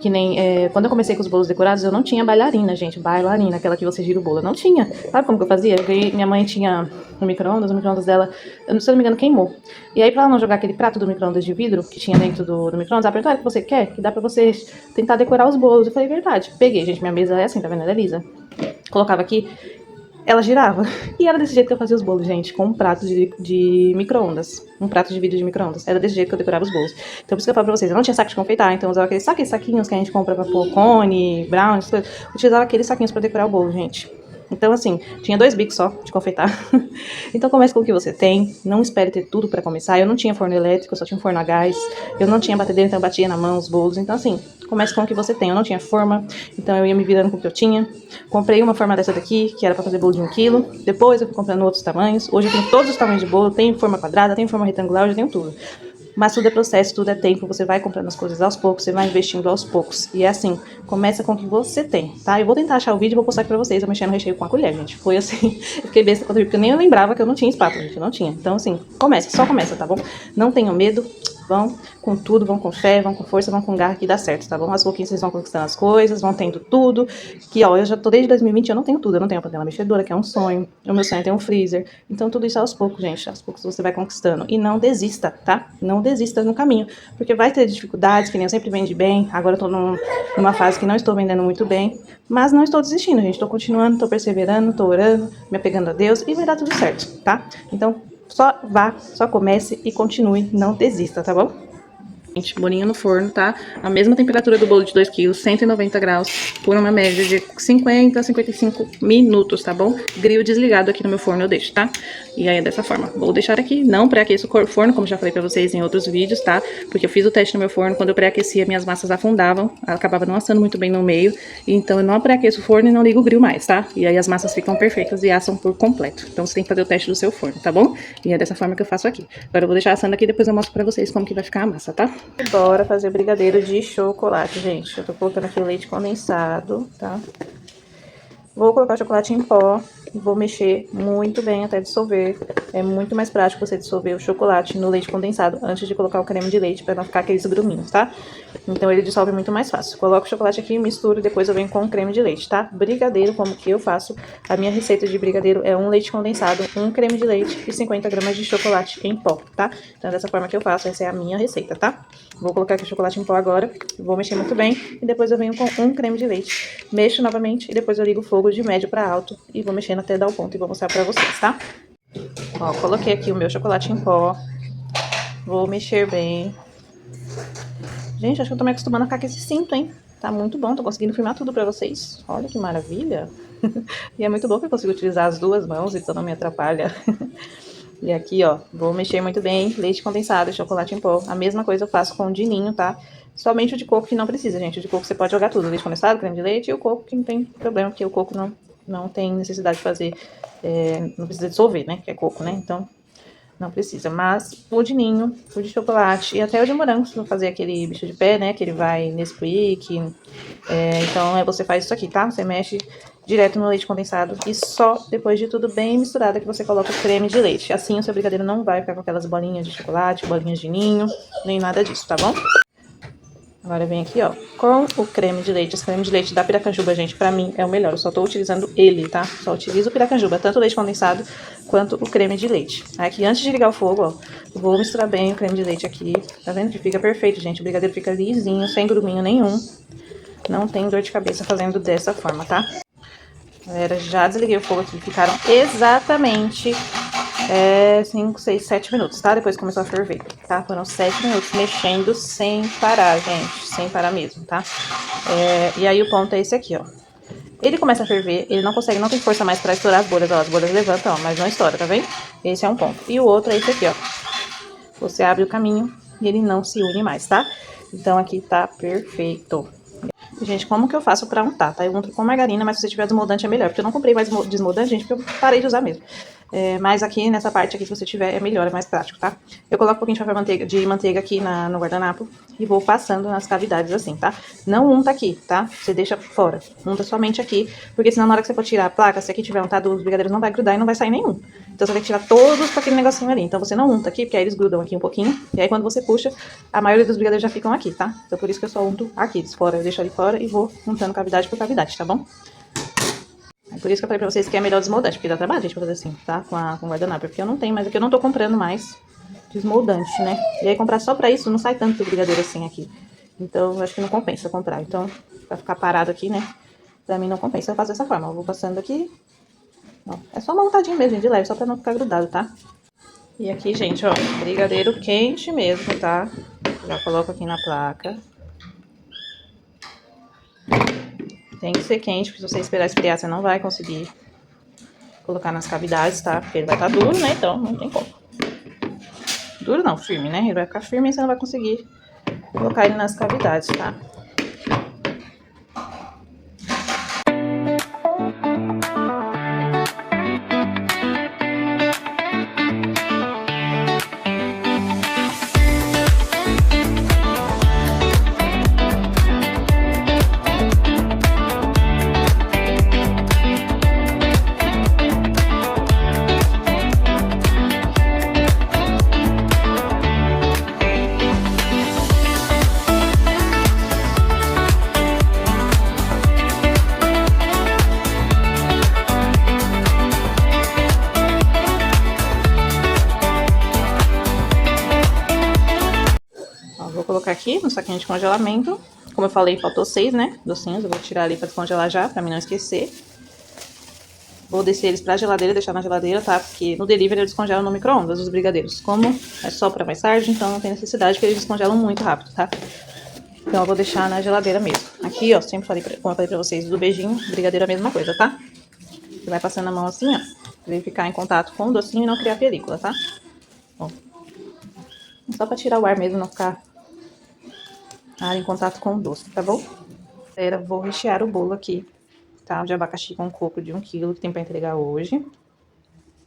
Que nem... quando eu comecei com os bolos decorados, eu não tinha bailarina, gente. Bailarina, aquela que você gira o bolo. Eu não tinha. Sabe como que eu fazia? Minha mãe tinha um micro-ondas. O micro-ondas dela, se eu não me engano, queimou. E aí, pra ela não jogar aquele prato do micro-ondas de vidro que tinha dentro do micro-ondas, ela perguntou, o que você quer? Que dá pra você tentar decorar os bolos. Eu falei, verdade. Peguei, gente. Minha mesa é assim, tá vendo? Ela é lisa. Colocava aqui, ela girava. E era desse jeito que eu fazia os bolos, gente, com um prato de micro-ondas. Um prato de vidro de micro-ondas. Era desse jeito que eu decorava os bolos. Então, por isso que eu falo pra vocês, eu não tinha saco de confeitar, então eu usava aqueles saquinhos que a gente compra pra pôr cone, brownie, essas coisas. Eu utilizava aqueles saquinhos pra decorar o bolo, gente. Então, assim, tinha 2 bicos só de confeitar. Então, comece com o que você tem. Não espere ter tudo pra começar. Eu não tinha forno elétrico, eu só tinha um forno a gás. Eu não tinha batedeira, então eu batia na mão os bolos. Então, assim, comece com o que você tem. Eu não tinha forma, então eu ia me virando com o que eu tinha. Comprei uma forma dessa daqui, que era pra fazer bolo de 1 quilo. Depois eu fui comprando outros tamanhos. Hoje eu tenho todos os tamanhos de bolo. Tenho forma quadrada, tenho forma retangular, eu já tenho tudo. Mas tudo é processo, tudo é tempo, você vai comprando as coisas aos poucos, você vai investindo aos poucos. E é assim, começa com o que você tem, tá? Eu vou tentar achar o vídeo e vou postar aqui pra vocês, eu mexendo no recheio com a colher, gente. Foi assim, eu fiquei besta quando eu vi, porque eu nem lembrava que eu não tinha espátula, gente, eu não tinha. Então assim, começa, só começa, tá bom? Não tenham medo, vão com tudo, vão com fé, vão com força, vão com garra que dá certo, tá bom? Aos pouquinhos vocês vão conquistando as coisas, vão tendo tudo. Que, ó, eu já tô desde 2020, eu não tenho tudo, eu não tenho a panela mexedora, que é um sonho. O meu sonho é ter um freezer. Então tudo isso aos poucos, gente, aos poucos você vai conquistando. E não desista, tá? Não desista no caminho, porque vai ter dificuldades, que nem eu sempre vendi bem. Agora eu tô numa fase que não estou vendendo muito bem, mas não estou desistindo, gente. Tô continuando, tô perseverando, tô orando, me apegando a Deus e vai dar tudo certo, tá? Então, só vá, só comece e continue, não desista, tá bom? Gente, bolinho no forno, tá? A mesma temperatura do bolo de 2 kg, 190 graus, por uma média de 50 a 55 minutos, tá bom? Grill desligado aqui no meu forno eu deixo, tá? E aí é dessa forma. Vou deixar aqui, não pré-aqueço o forno, como já falei pra vocês em outros vídeos, tá? Porque eu fiz o teste no meu forno, quando eu pré-aquecia, minhas massas afundavam, acabava não assando muito bem no meio. Então eu não pré-aqueço o forno e não ligo o grill mais, tá? E aí as massas ficam perfeitas e assam por completo. Então você tem que fazer o teste do seu forno, tá bom? E é dessa forma que eu faço aqui. Agora eu vou deixar assando aqui e depois eu mostro pra vocês como que vai ficar a massa, tá? Bora fazer brigadeiro de chocolate, gente. Eu tô colocando aqui o leite condensado, tá? Vou colocar o chocolate em pó e vou mexer muito bem até dissolver. É muito mais prático você dissolver o chocolate no leite condensado antes de colocar o creme de leite, pra não ficar aqueles gruminhos, tá? Então ele dissolve muito mais fácil. Coloco o chocolate aqui, misturo e depois eu venho com o creme de leite, tá? Brigadeiro, como que eu faço? A minha receita de brigadeiro é um leite condensado, um creme de leite e 50 gramas de chocolate em pó, tá? Então é dessa forma que eu faço, essa é a minha receita, tá? Vou colocar aqui o chocolate em pó agora, vou mexer muito bem e depois eu venho com um creme de leite. Mexo novamente e depois eu ligo o fogo de médio para alto e vou mexendo até dar o ponto e vou mostrar pra vocês, tá? Ó, coloquei aqui o meu chocolate em pó. Vou mexer bem. Gente, acho que eu tô me acostumando a ficar com esse cinto, hein? Tá muito bom, tô conseguindo filmar tudo pra vocês. Olha que maravilha. E é muito bom que eu consigo utilizar as duas mãos, então não me atrapalha. E aqui, ó, vou mexer muito bem, leite condensado, chocolate em pó. A mesma coisa eu faço com o de ninho, tá? Somente o de coco que não precisa, gente. O de coco você pode jogar tudo, leite condensado, creme de leite e o coco que não tem problema, porque o coco não tem necessidade de fazer, não precisa dissolver, né? Que é coco, né? Então, não precisa. Mas o de ninho, o de chocolate e até o de morango, se for fazer aquele bicho de pé, né? Que ele vai Nesquik. Então, você faz isso aqui, tá? Você mexe direto no leite condensado e só depois de tudo bem misturado que você coloca o creme de leite. Assim o seu brigadeiro não vai ficar com aquelas bolinhas de chocolate, bolinhas de ninho, nem nada disso, tá bom? Agora vem aqui, ó, com o creme de leite. Esse creme de leite da Piracanjuba, gente, pra mim é o melhor. Eu só tô utilizando ele, tá? Só utilizo o Piracanjuba, tanto o leite condensado quanto o creme de leite. Aqui, antes de ligar o fogo, ó, vou misturar bem o creme de leite aqui. Tá vendo que fica perfeito, gente? O brigadeiro fica lisinho, sem gruminho nenhum. Não tem dor de cabeça fazendo dessa forma, tá? Galera, já desliguei o fogo aqui. Ficaram exatamente 5, 6, 7 minutos, tá? Depois começou a ferver, tá? Foram 7 minutos mexendo sem parar, gente. Sem parar mesmo, tá? E aí o ponto é esse aqui, ó. Ele começa a ferver, ele não consegue, não tem força mais pra estourar as bolhas, ó. As bolhas levantam, ó, mas não estoura, tá vendo? Esse é um ponto. E o outro é esse aqui, ó. Você abre o caminho e ele não se une mais, tá? Então aqui tá perfeito. Gente, como que eu faço pra untar, tá? Eu unto com margarina, mas se você tiver desmoldante é melhor. Porque eu não comprei mais desmoldante, gente, porque eu parei de usar mesmo. Mas aqui, nessa parte aqui, se você tiver, é melhor, é mais prático, tá? Eu coloco um pouquinho de manteiga aqui no guardanapo e vou passando nas cavidades assim, tá? Não unta aqui, tá? Você deixa fora. Unta somente aqui, porque senão na hora que você for tirar a placa, se aqui tiver untado, os brigadeiros não vai grudar e não vai sair nenhum. Então você tem que tirar todos com aquele negocinho ali. Então você não unta aqui, porque aí eles grudam aqui um pouquinho. E aí quando você puxa, a maioria dos brigadeiros já ficam aqui, tá? Então por isso que eu só unto aqui, fora. Eu deixo ali fora e vou untando cavidade por cavidade, tá bom? É por isso que eu falei pra vocês que é melhor desmoldante, porque dá trabalho, gente, pra fazer assim, tá? Com guardanapo, porque eu não tenho, mas aqui eu não tô comprando mais desmoldante, né? E aí comprar só pra isso não sai tanto brigadeiro assim aqui. Então eu acho que não compensa comprar. Então, pra ficar parado aqui, né? Pra mim não compensa eu fazer dessa forma. Eu vou passando aqui. Ó, é só uma montadinha mesmo, de leve, só pra não ficar grudado, tá? E aqui, gente, ó, brigadeiro quente mesmo, tá? Já coloco aqui na placa. Tem que ser quente, porque se você esperar esfriar, você não vai conseguir colocar nas cavidades, tá? Porque ele vai estar duro, né? Então, não tem como. Duro não, firme, né? Ele vai ficar firme e você não vai conseguir colocar ele nas cavidades, tá? Vou colocar aqui no saquinho de congelamento. Como eu falei, faltou 6, né? Docinhos. Eu vou tirar ali pra descongelar já, pra mim não esquecer. Vou descer eles pra geladeira, deixar na geladeira, tá? Porque no delivery eu descongelo no micro-ondas os brigadeiros. Como é só pra mais tarde, então não tem necessidade, que eles descongelam muito rápido, tá? Então eu vou deixar na geladeira mesmo. Aqui, ó, sempre falei, como eu falei pra vocês, do beijinho, brigadeiro é a mesma coisa, tá? Você vai passando a mão assim, ó, pra ele ficar em contato com o docinho e não criar película, tá? Ó. Só pra tirar o ar mesmo, não ficar ar em contato com o doce, tá bom? Vou rechear o bolo aqui, tá? De abacaxi com coco de 1 quilo que tem pra entregar hoje.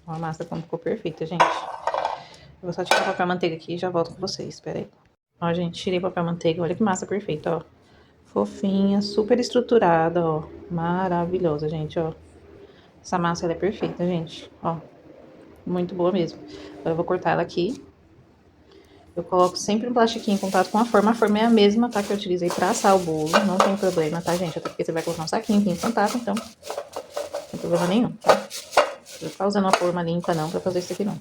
Ó, a massa como ficou perfeita, gente. Eu vou só tirar o papel manteiga aqui e já volto com vocês, espera aí. Ó, gente, tirei o papel manteiga, olha que massa perfeita, ó. Fofinha, super estruturada, ó. Maravilhosa, gente, ó. Essa massa, ela é perfeita, gente, ó. Muito boa mesmo. Agora eu vou cortar ela aqui. Eu coloco sempre um plastiquinho em contato com a forma. A forma é a mesma, tá? Que eu utilizei pra assar o bolo. Não tem problema, tá, gente? Até porque você vai colocar um saquinho aqui em contato, então não tem problema nenhum, tá? Não tá usando uma forma limpa, não, pra fazer isso aqui, não.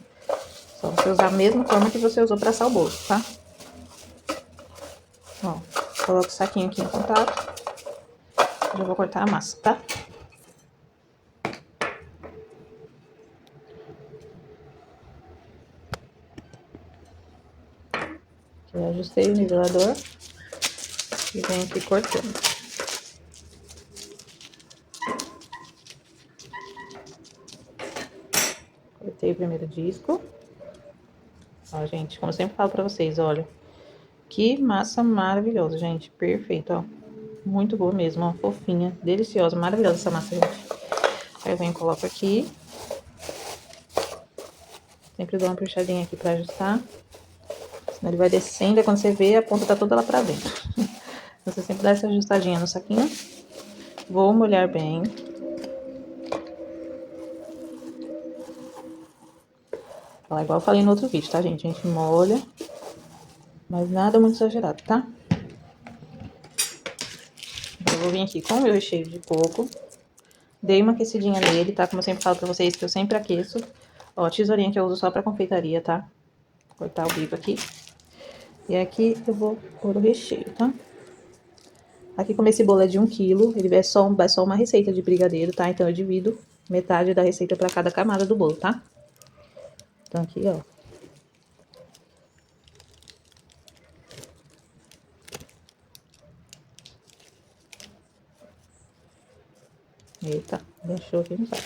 Só você usar a mesma forma que você usou pra assar o bolo, tá? Ó, coloco o saquinho aqui em contato. Já vou cortar a massa, tá? Eu ajustei o nivelador e venho aqui cortando. Cortei o primeiro disco. Ó, gente, como eu sempre falo pra vocês, olha. Que massa maravilhosa, gente. Perfeito, ó. Muito boa mesmo, ó. Fofinha, deliciosa, maravilhosa essa massa, gente. Aí eu venho e coloco aqui. Sempre dou uma puxadinha aqui pra ajustar. Senão ele vai descendo e quando você vê, a ponta tá toda lá pra dentro. Você sempre dá essa ajustadinha no saquinho. Vou molhar bem. Ó, igual eu falei no outro vídeo, tá, gente? A gente molha. Mas nada muito exagerado, tá? Eu vou vir aqui com o meu recheio de coco. Dei uma aquecidinha nele, tá? Como eu sempre falo pra vocês, que eu sempre aqueço. Ó, a tesourinha que eu uso só pra confeitaria, tá? Vou cortar o bico aqui. E aqui eu vou pôr o recheio, tá? Aqui, como esse bolo é de 1 quilo, ele é só uma receita de brigadeiro, tá? Então eu divido metade da receita pra cada camada do bolo, tá? Então aqui, ó. Eita, deixou aqui no saco.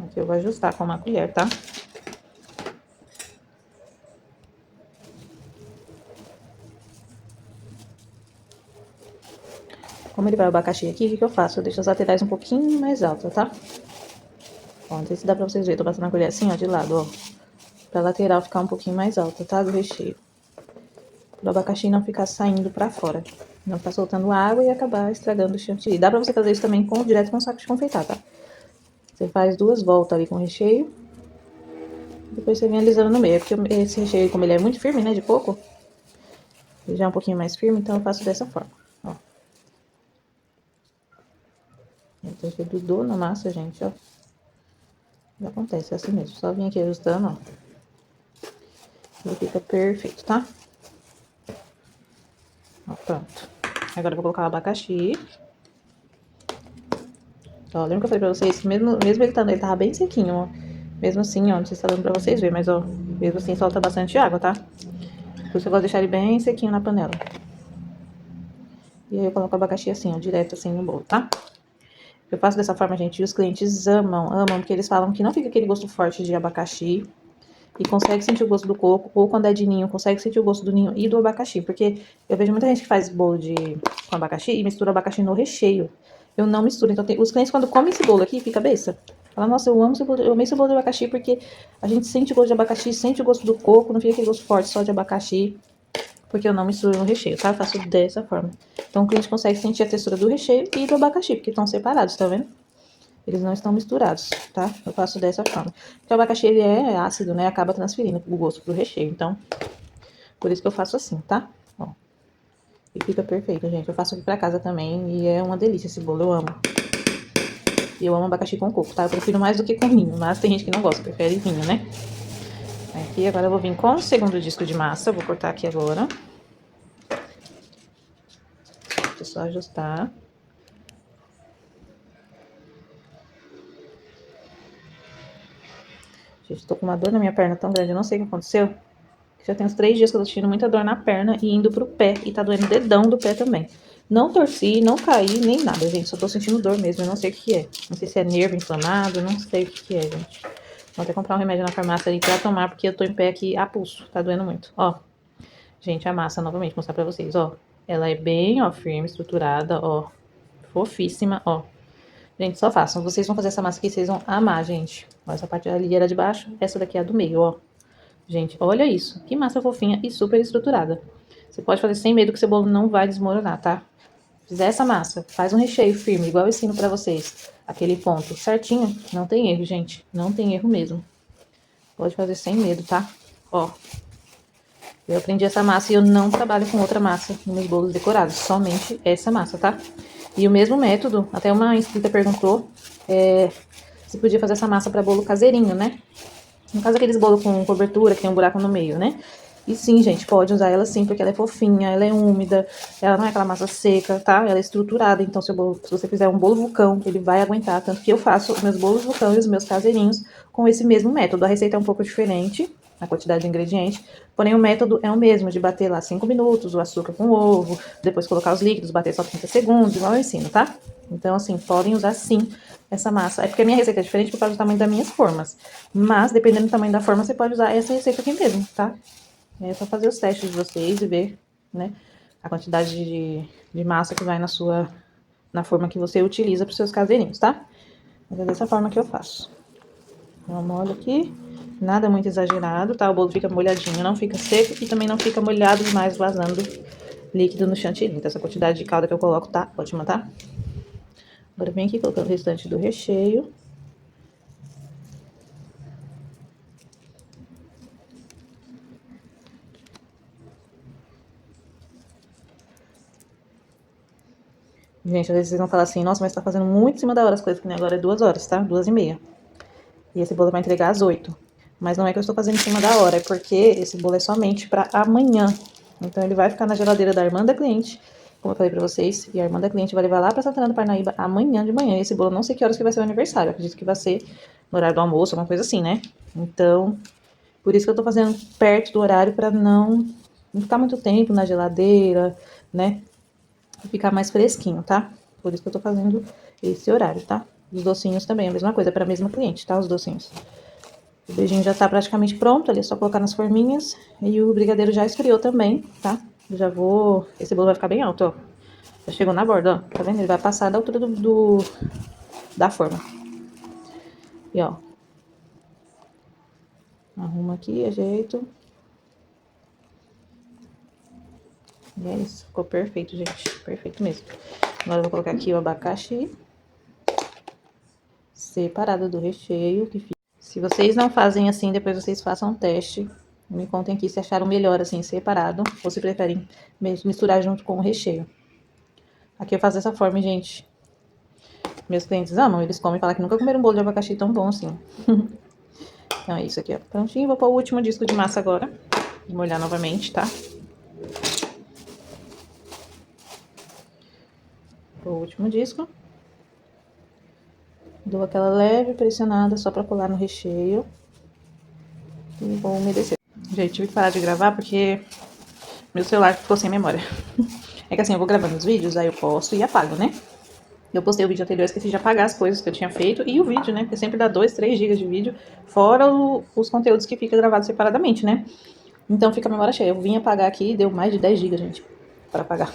Aqui eu vou ajustar com uma colher, tá? Como ele vai o abacaxi aqui, o que eu faço? Eu deixo as laterais um pouquinho mais altas, tá? Ó, não sei se dá pra vocês verem, tô passando a colher assim, ó, de lado, ó. Pra lateral ficar um pouquinho mais alta, tá? Do recheio. Pro abacaxi não ficar saindo pra fora. Não ficar soltando água e acabar estragando o chantilly. Dá pra você fazer isso também direto com o saco de confeitar, tá? Você faz 2 voltas ali com o recheio. Depois você vem alisando no meio. Porque esse recheio, como ele é muito firme, né, de coco, ele já é um pouquinho mais firme, então eu faço dessa forma, ó. Então, você grudou na massa, gente, ó. Já acontece, é assim mesmo. Só vim aqui ajustando, ó. Ele fica perfeito, tá? Ó, pronto. Agora eu vou colocar o abacaxi. Ó, lembra que eu falei pra vocês que mesmo ele tava bem sequinho, ó. Mesmo assim, ó, não sei se tá dando pra vocês verem, mas ó, mesmo assim solta bastante água, tá? Por isso eu gosto de deixar ele bem sequinho na panela. E aí eu coloco o abacaxi assim, ó, direto assim no bolo, tá? Eu faço dessa forma, gente, e os clientes amam, porque eles falam que não fica aquele gosto forte de abacaxi. E consegue sentir o gosto do coco, ou quando é de ninho, consegue sentir o gosto do ninho e do abacaxi. Porque eu vejo muita gente que faz bolo com abacaxi e mistura abacaxi no recheio. Eu não misturo. Então, os clientes, quando comem esse bolo aqui, fica besta. Fala, nossa, eu amo esse bolo, eu amei esse bolo de abacaxi, porque a gente sente o gosto de abacaxi, sente o gosto do coco, não fica aquele gosto forte só de abacaxi. Porque eu não misturo no recheio, tá? Eu faço dessa forma. Então, o cliente consegue sentir a textura do recheio e do abacaxi, porque estão separados, tá vendo? Eles não estão misturados, tá? Eu faço dessa forma. Porque o abacaxi, ele é ácido, né? Acaba transferindo o gosto pro recheio. Então, por isso que eu faço assim, tá? Ó. E fica perfeito, gente. Eu faço aqui pra casa também. E é uma delícia esse bolo, eu amo. E eu amo abacaxi com coco, tá? Eu prefiro mais do que com vinho, mas tem gente que não gosta, prefere vinho, né? Aqui, agora eu vou vir com o segundo disco de massa. Vou cortar aqui agora. Deixa eu só ajustar. Gente, tô com uma dor na minha perna tão grande, eu não sei o que aconteceu. Já tem uns 3 dias que eu tô sentindo muita dor na perna e indo pro pé. E tá doendo o dedão do pé também. Não torci, não caí, nem nada, gente. Só tô sentindo dor mesmo, eu não sei o que é. Não sei se é nervo inflamado, não sei o que é, gente. Vou até comprar um remédio na farmácia ali pra tomar, porque eu tô em pé aqui a pulso. Tá doendo muito, ó. Gente, a massa, novamente, vou mostrar pra vocês, ó. Ela é bem, ó, firme, estruturada, ó. Fofíssima, ó. Gente, só façam. Vocês vão fazer essa massa aqui, vocês vão amar, gente. Ó, essa parte ali era de baixo, essa daqui é a do meio, ó. Gente, olha isso. Que massa fofinha e super estruturada. Você pode fazer sem medo que seu bolo não vai desmoronar, tá? Fizer essa massa, faz um recheio firme, igual eu ensino pra vocês. Aquele ponto certinho, não tem erro, gente. Não tem erro mesmo. Pode fazer sem medo, tá? Ó. Eu aprendi essa massa e eu não trabalho com outra massa nos meus bolos decorados. Somente essa massa, tá? E o mesmo método, até uma inscrita perguntou se podia fazer essa massa pra bolo caseirinho, né? No caso, aqueles bolos com cobertura, que tem um buraco no meio, né? E sim, gente, pode usar ela sim, porque ela é fofinha, ela é úmida, ela não é aquela massa seca, tá? Ela é estruturada, então se você fizer um bolo vulcão, ele vai aguentar. Tanto que eu faço os meus bolos vulcão e os meus caseirinhos com esse mesmo método. A receita é um pouco diferente, a quantidade de ingredientes, porém o método é o mesmo, de bater lá 5 minutos, o açúcar com o ovo, depois colocar os líquidos, bater só 30 segundos, igual eu ensino, tá? Então, assim, podem usar sim essa massa. É porque a minha receita é diferente por causa do tamanho das minhas formas. Mas, dependendo do tamanho da forma, você pode usar essa receita aqui mesmo, tá? É só fazer os testes de vocês e ver, né, a quantidade de massa que vai na forma que você utiliza para os seus caseirinhos, tá? Mas é dessa forma que eu faço. Eu molho aqui, nada muito exagerado, tá? O bolo fica molhadinho, não fica seco e também não fica molhado demais, vazando líquido no chantilly. Então, essa quantidade de calda que eu coloco tá ótima, tá? Agora vem aqui colocando o restante do recheio. Gente, às vezes vocês vão falar assim, nossa, mas tá fazendo muito em cima da hora as coisas, que nem agora é 2 horas, tá? 2h30. E esse bolo vai entregar às 8. Mas não é que eu estou fazendo em cima da hora, é porque esse bolo é somente pra amanhã. Então ele vai ficar na geladeira da irmã da cliente, como eu falei pra vocês. E a irmã da cliente vai levar lá pra Santana do Parnaíba amanhã de manhã. E esse bolo não sei que horas que vai ser o aniversário. Eu acredito que vai ser no horário do almoço, alguma coisa assim, né? Então, por isso que eu tô fazendo perto do horário pra não ficar muito tempo na geladeira, né? E ficar mais fresquinho, tá? Por isso que eu tô fazendo esse horário, tá? Os docinhos também, a mesma coisa, pra mesma cliente, tá? Os docinhos. O beijinho já tá praticamente pronto, ali é só colocar nas forminhas. E o brigadeiro já esfriou também, tá? Eu já vou... Esse bolo vai ficar bem alto, ó. Já chegou na borda, ó. Tá vendo? Ele vai passar da altura da forma. E, ó. Arruma aqui, ajeito. E é isso. Ficou perfeito, gente. Perfeito mesmo. Agora eu vou colocar aqui o abacaxi. Separado do recheio, que fica. Se vocês não fazem assim, depois vocês façam um teste. Me contem aqui se acharam melhor assim, separado. Ou se preferem misturar junto com o recheio. Aqui eu faço dessa forma, gente. Meus clientes amam, eles comem e falam que nunca comeram um bolo de abacaxi tão bom assim. Então é isso aqui, ó. Prontinho, vou pôr o último disco de massa agora. Vou molhar novamente, tá? O último disco. Dou aquela leve pressionada só pra colar no recheio. E vou umedecer. Gente, tive que parar de gravar porque meu celular ficou sem memória. É que assim, eu vou gravando os vídeos, aí eu posto e apago, né? Eu postei o vídeo anterior, esqueci de apagar as coisas que eu tinha feito. E o vídeo, né? Porque sempre dá 2, 3 GB de vídeo. Fora os conteúdos que ficam gravados separadamente, né? Então fica a memória cheia. Eu vim apagar aqui e deu mais de 10 GB, gente. Pra apagar.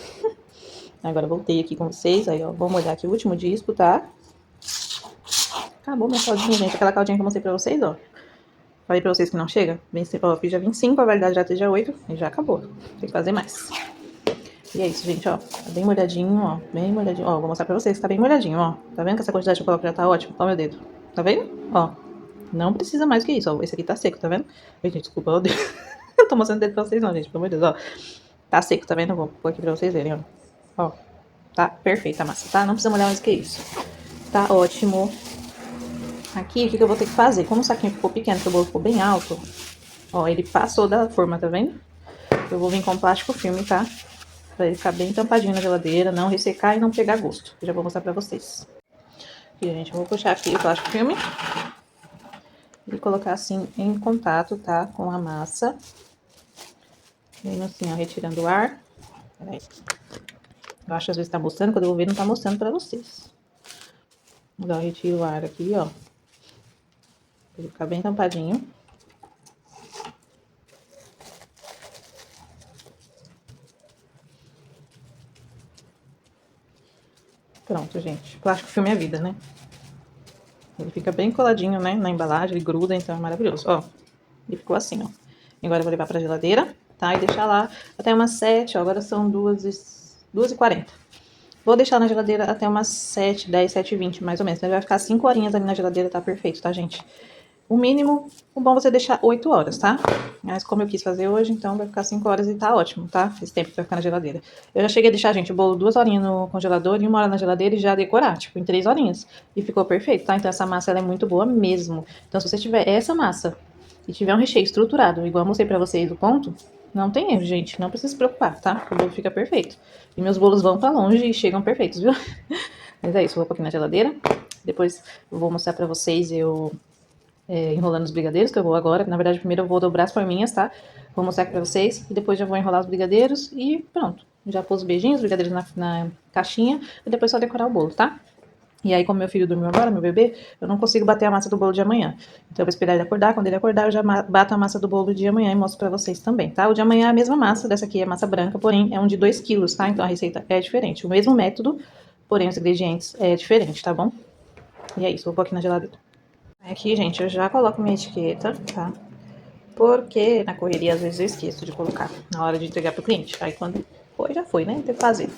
Agora eu voltei aqui com vocês. Aí, ó, vou molhar aqui o último disco, tá? Acabou minha caldinha, gente. Aquela caldinha que eu mostrei pra vocês, ó. Falei pra vocês que não chega. Ó, eu fiz já 25, a validade já esteja 8. E já acabou. Tem que fazer mais. E é isso, gente, ó. Tá bem molhadinho, ó. Bem molhadinho. Ó, vou mostrar pra vocês que tá bem molhadinho, ó. Tá vendo que essa quantidade que eu coloco já tá ótimo? Ó, meu dedo. Tá vendo? Ó. Não precisa mais que isso, ó. Esse aqui tá seco, tá vendo? Gente, desculpa, ó. Eu tô mostrando o dedo pra vocês não, gente. Pelo amor de Deus, ó. Tá seco, tá vendo? Eu vou pôr aqui pra vocês verem, ó. Ó. Tá perfeita a massa, tá? Não precisa molhar mais que isso. Tá ótimo. Aqui, o que eu vou ter que fazer? Como o saquinho ficou pequeno, que o bolo ficou bem alto, ó, ele passou da forma, tá vendo? Eu vou vir com plástico filme, tá? Pra ele ficar bem tampadinho na geladeira, não ressecar e não pegar gosto. Eu já vou mostrar pra vocês. Aqui, gente, eu vou puxar aqui o plástico filme e colocar assim em contato, tá? Com a massa. Vem assim, ó, retirando o ar. Peraí. Eu acho que às vezes tá mostrando, quando eu vou ver não tá mostrando pra vocês. Vou retiro o ar aqui, ó. Pra ele ficar bem tampadinho. Pronto, gente. Plástico filme é vida, né? Ele fica bem coladinho, né? Na embalagem, ele gruda, então é maravilhoso. Ó, ele ficou assim, ó. Agora eu vou levar pra geladeira, tá? E deixar lá até umas 7, ó. Agora são 2h40. Vou deixar na geladeira até umas 7h10, 7h20, mais ou menos. Então, ele vai ficar 5 horinhas ali na geladeira, tá perfeito, tá, gente? O mínimo, o bom é você deixar 8 horas, tá? Mas como eu quis fazer hoje, então vai ficar 5 horas e tá ótimo, tá? Esse tempo que vai ficar na geladeira. Eu já cheguei a deixar, gente, o bolo 2 horinhas no congelador e 1 hora na geladeira e já decorar, tipo, em 3 horinhas. E ficou perfeito, tá? Então essa massa, ela é muito boa mesmo. Então se você tiver essa massa e tiver um recheio estruturado, igual eu mostrei pra vocês o ponto, não tem erro, gente. Não precisa se preocupar, tá? O bolo fica perfeito. E meus bolos vão pra longe e chegam perfeitos, viu? Mas é isso, vou pôr aqui na geladeira. Depois eu vou mostrar pra vocês enrolando os brigadeiros, que eu vou agora. Na verdade, primeiro eu vou dobrar as forminhas, tá? Vou mostrar aqui pra vocês. E depois já vou enrolar os brigadeiros e pronto. Já pus os beijinhos, os brigadeiros na caixinha. E depois só decorar o bolo, tá? E aí, como meu filho dormiu agora, meu bebê, eu não consigo bater a massa do bolo de amanhã. Então, eu vou esperar ele acordar. Quando ele acordar, eu já bato a massa do bolo de amanhã e mostro pra vocês também, tá? O de amanhã é a mesma massa. Dessa aqui é massa branca, porém é um de 2 quilos, tá? Então, a receita é diferente. O mesmo método, porém os ingredientes é diferente, tá bom? E é isso, vou pôr aqui na geladeira. Aqui, gente, eu já coloco minha etiqueta, tá? Porque na correria, às vezes, eu esqueço de colocar na hora de entregar pro cliente. Aí, quando foi, já foi, né? Tem que fazer.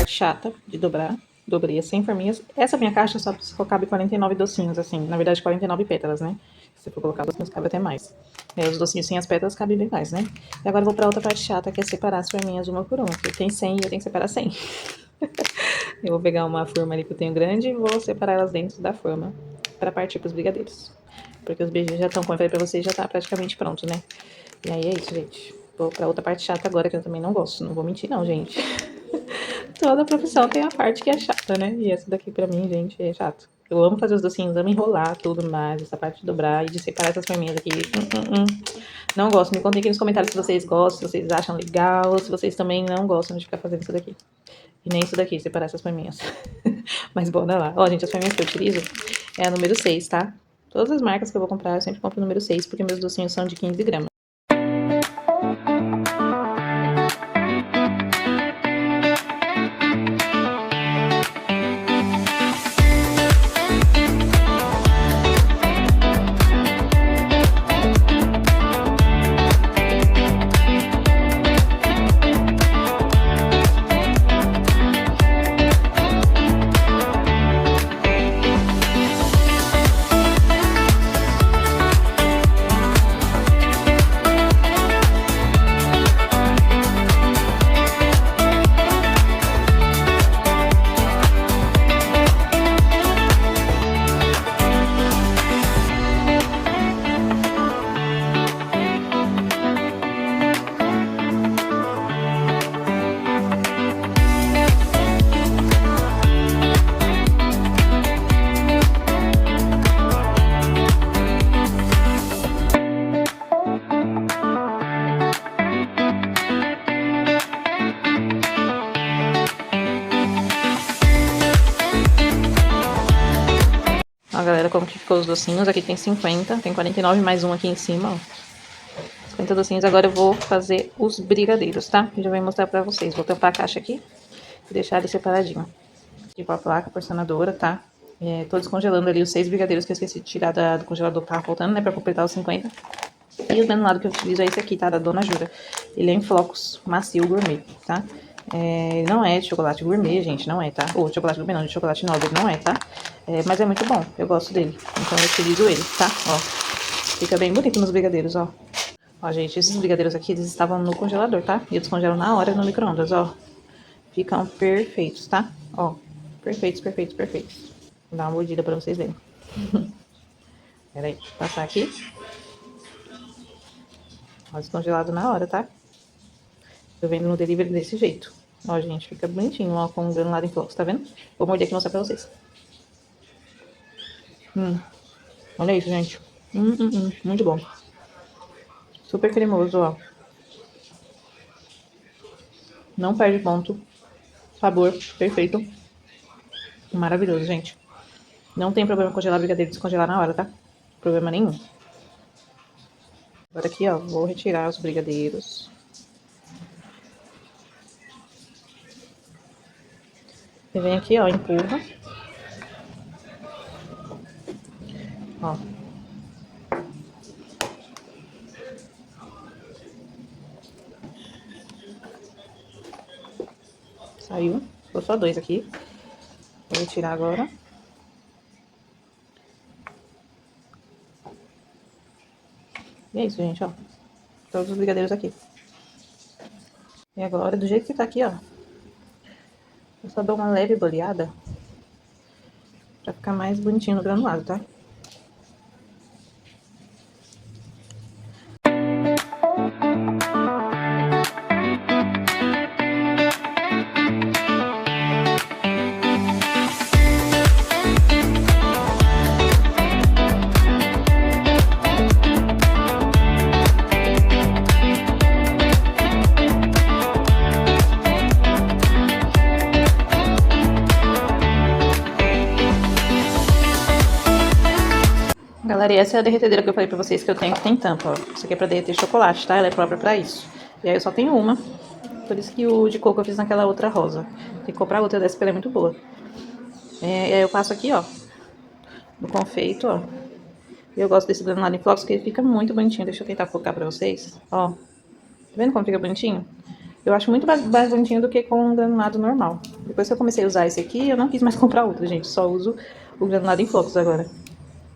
Chata de dobrar, dobrei as 100 forminhas. Essa minha caixa só cabe 49 docinhos, assim, na verdade 49 pétalas, né? Se for colocar docinhos, cabe até mais. Os docinhos sem as pétalas cabem bem mais, né? E agora eu vou pra outra parte chata, que é separar as forminhas uma por uma, porque tem 100 e eu tenho que separar 100. Eu vou pegar uma forma ali que eu tenho grande e vou separar elas dentro da forma pra partir pros brigadeiros. Porque os beijinhos já estão, como eu falei pra vocês, já tá praticamente pronto, né? E aí é isso, gente. Vou pra outra parte chata agora, que eu também não gosto, não vou mentir não, gente. Toda profissão tem a parte que é chata, né? E essa daqui pra mim, gente, é chato. Eu amo fazer os docinhos, amo enrolar tudo mais, essa parte de dobrar e de separar essas forminhas aqui. Não gosto. Me contem aqui nos comentários se vocês gostam, se vocês acham legal, se vocês também não gostam de ficar fazendo isso daqui. E nem isso daqui, separar essas forminhas. Mas bora lá. Ó, gente, as forminhas que eu utilizo é a número 6, tá? Todas as marcas que eu vou comprar, eu sempre compro o número 6, porque meus docinhos são de 15 gramas. Ó, galera, como que ficou os docinhos. Aqui tem 50, tem 49 mais um aqui em cima, ó. 50 docinhos. Agora eu vou fazer os brigadeiros, tá? Já vou mostrar pra vocês. Vou tampar a caixa aqui e deixar ele separadinho. Aqui com a placa porcionadora, tá? Tô descongelando ali os 6 brigadeiros que eu esqueci de tirar do congelador que tava faltando, né? Pra completar os 50. E o granulado que eu utilizo é esse aqui, tá? Da Dona Jura. Ele é em flocos macio gourmet, tá? Ele não é de chocolate gourmet, gente, não é, tá? Ou de chocolate gourmet não, de chocolate nobre, não é, tá? Mas é muito bom, eu gosto dele. Então eu utilizo ele, tá? Ó, fica bem bonito nos brigadeiros, ó. Ó, gente, esses brigadeiros aqui, eles estavam no congelador, tá? E eu descongelo na hora no micro-ondas, ó. Ficam perfeitos, tá? Ó, perfeitos, perfeitos, perfeitos. Vou dar uma mordida pra vocês verem. Pera aí, deixa eu passar aqui. Ó, descongelado na hora, tá? Eu vendo no delivery desse jeito. Ó, gente, fica bonitinho, ó, com o granulado em flocos, tá vendo? Vou morder aqui e mostrar pra vocês. Olha isso, gente. Muito bom. Super cremoso, ó. Não perde ponto. Sabor perfeito. Maravilhoso, gente. Não tem problema congelar brigadeiro e descongelar na hora, tá? Problema nenhum. Agora aqui, ó, vou retirar os brigadeiros. Você vem aqui, ó, empurra. Ó. Saiu. Ficou só 2 aqui. Vou retirar agora. E é isso, gente, ó. Todos os brigadeiros aqui. E agora, do jeito que tá aqui, ó. Eu só dou uma leve boleada. Pra ficar mais bonitinho no granulado, tá? Galera, e essa é a derretedeira que eu falei pra vocês que eu tenho, que tem tampa, ó. Isso aqui é pra derreter chocolate, tá? Ela é própria pra isso. E aí eu só tenho uma. Por isso que o de coco eu fiz naquela outra rosa. Tem que comprar outra dessa, porque ela é muito boa. E aí eu passo aqui, ó. No confeito, ó. E eu gosto desse granulado em flocos, porque ele fica muito bonitinho. Deixa eu tentar focar pra vocês. Ó. Tá vendo como fica bonitinho? Eu acho muito mais bonitinho do que com um granulado normal. Depois que eu comecei a usar esse aqui, eu não quis mais comprar outro, gente. Só uso o granulado em flocos agora.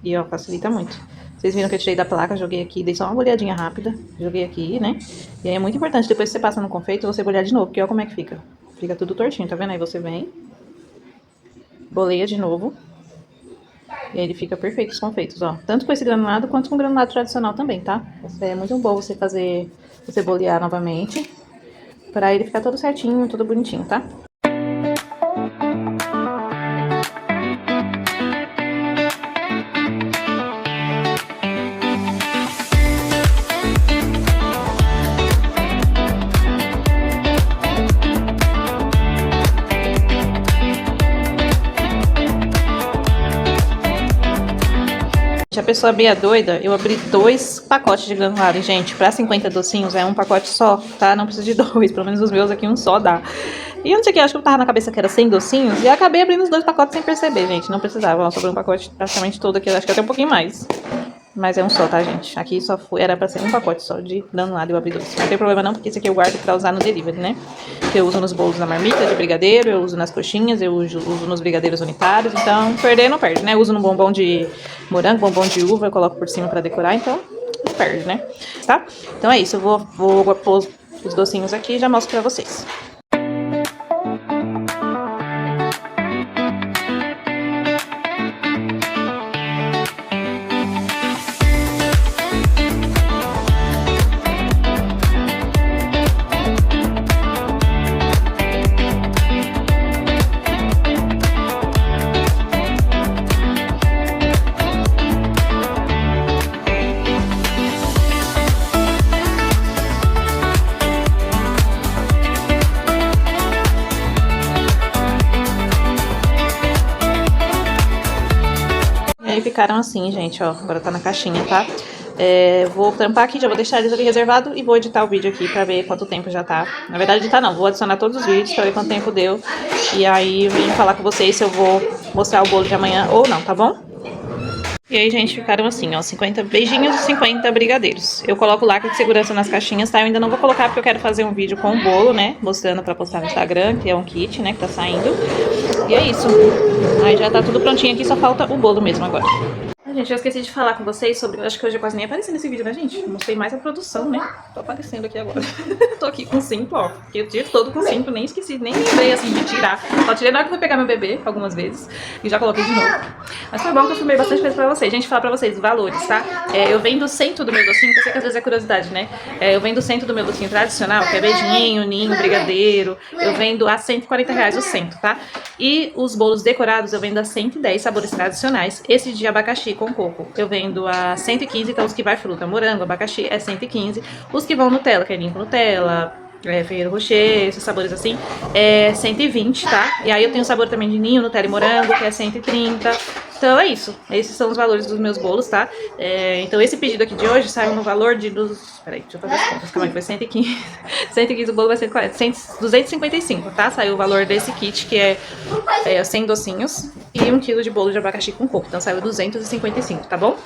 E, ó, facilita muito. Vocês viram que eu tirei da placa, joguei aqui, dei só uma bolhadinha rápida. Joguei aqui, né? E aí é muito importante, depois que você passa no confeito, você bolhar de novo, porque olha como é que fica. Fica tudo tortinho, tá vendo? Aí você vem, boleia de novo. E aí ele fica perfeito os confeitos, ó. Tanto com esse granulado, quanto com o granulado tradicional também, tá? É muito bom você bolear novamente, pra ele ficar todo certinho, tudo bonitinho, tá? A pessoa meia doida, eu abri 2 pacotes de granulado, gente. Pra 50 docinhos é um pacote só, tá? Não precisa de 2, pelo menos os meus aqui um só dá. E eu não sei o que, acho que eu tava na cabeça que era 100 docinhos e acabei abrindo os 2 pacotes sem perceber, gente. Não precisava, ó, sobrou um pacote praticamente todo aqui, acho que até um pouquinho mais. Mas é um só, tá, gente? Aqui só era pra ser um pacote só de granulado e eu abri 2. Não tem problema não, porque esse aqui eu guardo pra usar no delivery, né? Que eu uso nos bolos da marmita de brigadeiro, eu uso nas coxinhas, eu uso nos brigadeiros unitários. Então, perder não perde, né? Eu uso no bombom de morango, bombom de uva, eu coloco por cima pra decorar, então não perde, né? Tá? Então é isso, eu vou pôr os docinhos aqui e já mostro pra vocês. aí ficaram assim, gente, ó. Agora tá na caixinha, tá? Vou tampar aqui, já vou deixar eles ali reservado e vou editar o vídeo aqui pra ver quanto tempo já tá. Na verdade, editar não, vou adicionar todos os vídeos pra ver quanto tempo deu. E aí eu venho falar com vocês se eu vou mostrar o bolo de amanhã ou não, tá bom? E aí, gente, ficaram assim, ó, 50 beijinhos e 50 brigadeiros. Eu coloco lacre de segurança nas caixinhas, tá? Eu ainda não vou colocar porque eu quero fazer um vídeo com o bolo, né? Mostrando pra postar no Instagram, que é um kit, né, que tá saindo. E é isso. Aí já tá tudo prontinho aqui, só falta o bolo mesmo agora. Gente, eu esqueci de falar com vocês sobre... Acho que hoje eu quase nem apareci nesse vídeo, né, gente? Eu mostrei mais a produção, né? Tô aparecendo aqui agora. Tô aqui com 5, ó. Fiquei o dia todo com 5, nem esqueci, nem lembrei, assim, de tirar. Só tirei na hora que eu fui pegar meu bebê, algumas vezes. E já coloquei de novo. Mas foi bom que eu filmei bastante coisa pra vocês. Gente, falar pra vocês os valores, tá? Eu vendo o centro do meu docinho, que eu sei que às vezes é curiosidade, né? Eu vendo o centro do meu docinho tradicional, que é beijinho, ninho, brigadeiro. Eu vendo a R$140 o centro, tá? E os bolos decorados eu vendo a 110 sabores tradicionais. Esse de abacaxi com coco eu vendo a 115, então os que vai fruta, morango, abacaxi é 115. Os que vão Nutella, que é limpo Nutella, Ferrero Rocher, esses sabores assim, é 120, tá? E aí eu tenho sabor também de ninho, Nutella e morango, que é 130. Então é isso, esses são os valores dos meus bolos, tá? Então esse pedido aqui de hoje saiu no valor de Peraí, deixa eu fazer as contas, calma aí, foi 115. 115 o bolo vai ser 255, tá? Saiu o valor desse kit, que é 100 docinhos e 1 kg de bolo de abacaxi com coco. Então saiu 255, tá bom?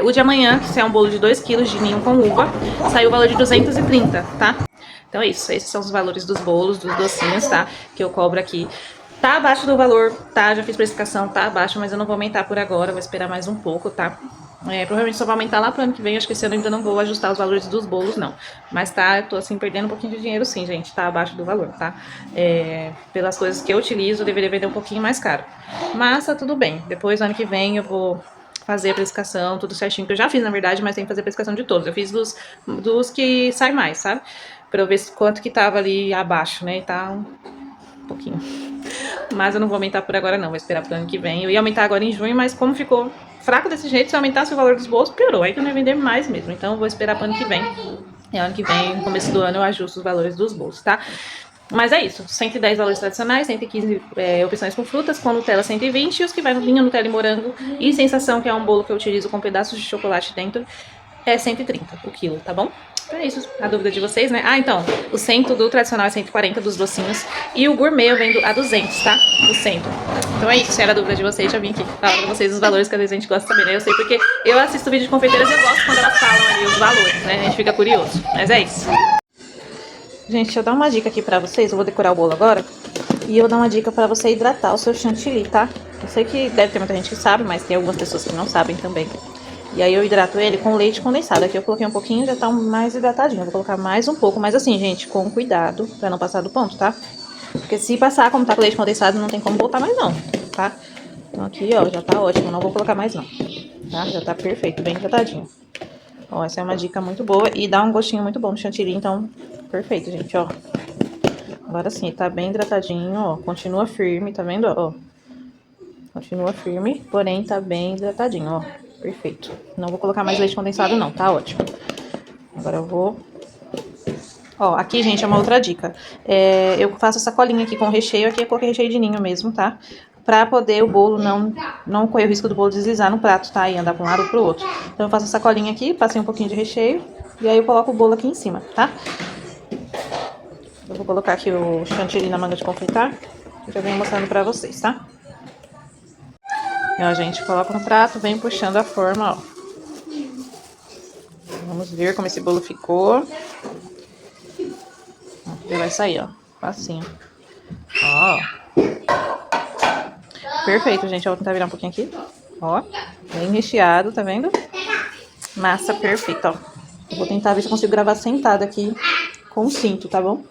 O de amanhã, que é um bolo de 2 kg de ninho com uva, saiu o valor de 230, tá? Então é isso, esses são os valores dos bolos, dos docinhos, tá? Que eu cobro aqui. Tá abaixo do valor, tá? Já fiz precificação, tá abaixo, mas eu não vou aumentar por agora, vou esperar mais um pouco, tá? Provavelmente só vai aumentar lá pro ano que vem, acho que esse ano eu ainda não vou ajustar os valores dos bolos, não. Mas tá, eu tô assim, perdendo um pouquinho de dinheiro sim, gente, tá abaixo do valor, tá? Pelas coisas que eu utilizo, eu deveria vender um pouquinho mais caro. Mas tá tudo bem, depois, ano que vem, eu vou fazer a precificação, tudo certinho, que eu já fiz, na verdade, mas tem que fazer a precificação de todos. Eu fiz dos que sai mais, sabe? Pra eu ver quanto que tava ali abaixo, né, e tá um pouquinho. Mas eu não vou aumentar por agora não, vou esperar pro ano que vem. Eu ia aumentar agora em junho, mas como ficou fraco desse jeito, se eu aumentasse o valor dos bolos, piorou. Aí que eu não ia vender mais mesmo, então eu vou esperar pro ano que vem. E ano que vem, no começo do ano, eu ajusto os valores dos bolos, tá? Mas é isso, 110 valores tradicionais, 115 opções com frutas, com Nutella 120, e os que vai no vinho, Nutella e morango, e sensação, que é um bolo que eu utilizo com pedaços de chocolate dentro, é 130 o quilo, tá bom? Então é isso, a dúvida de vocês, né? Ah, então, o centro do tradicional é 140 dos docinhos, e o gourmet eu vendo a 200, tá? O centro. Então é isso, se era a dúvida de vocês, já vim aqui falar pra vocês os valores, que às vezes a gente gosta de saber, né? Eu sei porque eu assisto vídeo de confeiteiras e eu gosto quando elas falam ali os valores, né? A gente fica curioso, mas é isso. Gente, deixa eu dar uma dica aqui pra vocês, eu vou decorar o bolo agora, e eu vou dar uma dica pra você hidratar o seu chantilly, tá? Eu sei que deve ter muita gente que sabe, mas tem algumas pessoas que não sabem também. E aí eu hidrato ele com leite condensado. Aqui eu coloquei um pouquinho, já tá mais hidratadinho. Eu vou colocar mais um pouco, mas assim, gente, com cuidado pra não passar do ponto, tá? Porque se passar, como tá com leite condensado, não tem como voltar mais não, tá? Então aqui, ó, já tá ótimo, não vou colocar mais não, tá? Já tá perfeito, bem hidratadinho. Ó, essa é uma dica muito boa e dá um gostinho muito bom no chantilly, então, perfeito, gente, ó. Agora sim, tá bem hidratadinho, ó, continua firme, tá vendo, ó? Continua firme, porém tá bem hidratadinho, ó. Perfeito. Não vou colocar mais leite condensado não, tá ótimo. Agora eu vou... Ó, aqui, gente, é uma outra dica. Eu faço essa colinha aqui com recheio, aqui eu coloquei recheio de ninho mesmo, tá? Pra poder o bolo não correr o risco do bolo deslizar no prato, tá? E andar pra um lado ou pro outro. Então eu faço essa colinha aqui, passei um pouquinho de recheio, e aí eu coloco o bolo aqui em cima, tá? Eu vou colocar aqui o chantilly na manga de confeitar, que eu já venho mostrando pra vocês, tá? E, ó, gente, coloca no prato, vem puxando a forma, ó. Vamos ver como esse bolo ficou. Ele vai sair, ó, facinho. Ó. Perfeito, gente. Eu vou tentar virar um pouquinho aqui. Ó, bem recheado, tá vendo? Massa perfeita, ó. Eu vou tentar ver se eu consigo gravar sentada aqui com o cinto, tá bom?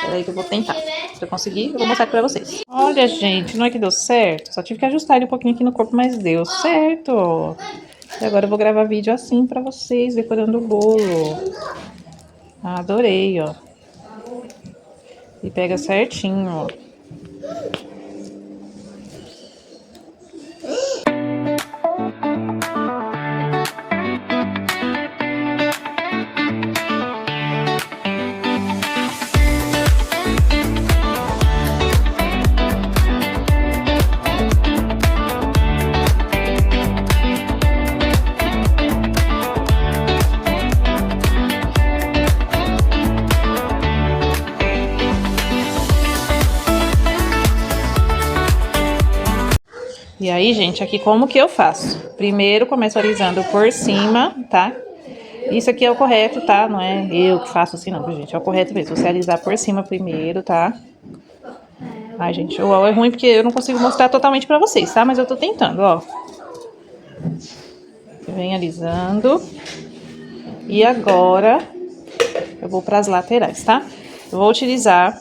Peraí que eu vou tentar. Se eu conseguir, eu vou mostrar aqui pra vocês. Olha, gente, não é que deu certo? Só tive que ajustar ele um pouquinho aqui no corpo, mas deu certo. E agora eu vou gravar vídeo assim pra vocês, decorando o bolo. Adorei, ó. E pega certinho, ó. E aí, gente, aqui como que eu faço? Primeiro começo alisando por cima, tá? Isso aqui é o correto, tá? Não é eu que faço assim não, gente. É o correto mesmo, você alisar por cima primeiro, tá? Ai, gente, o UOL é ruim porque eu não consigo mostrar totalmente pra vocês, tá? Mas eu tô tentando, ó. Vem alisando. E agora eu vou pras laterais, tá? Eu vou utilizar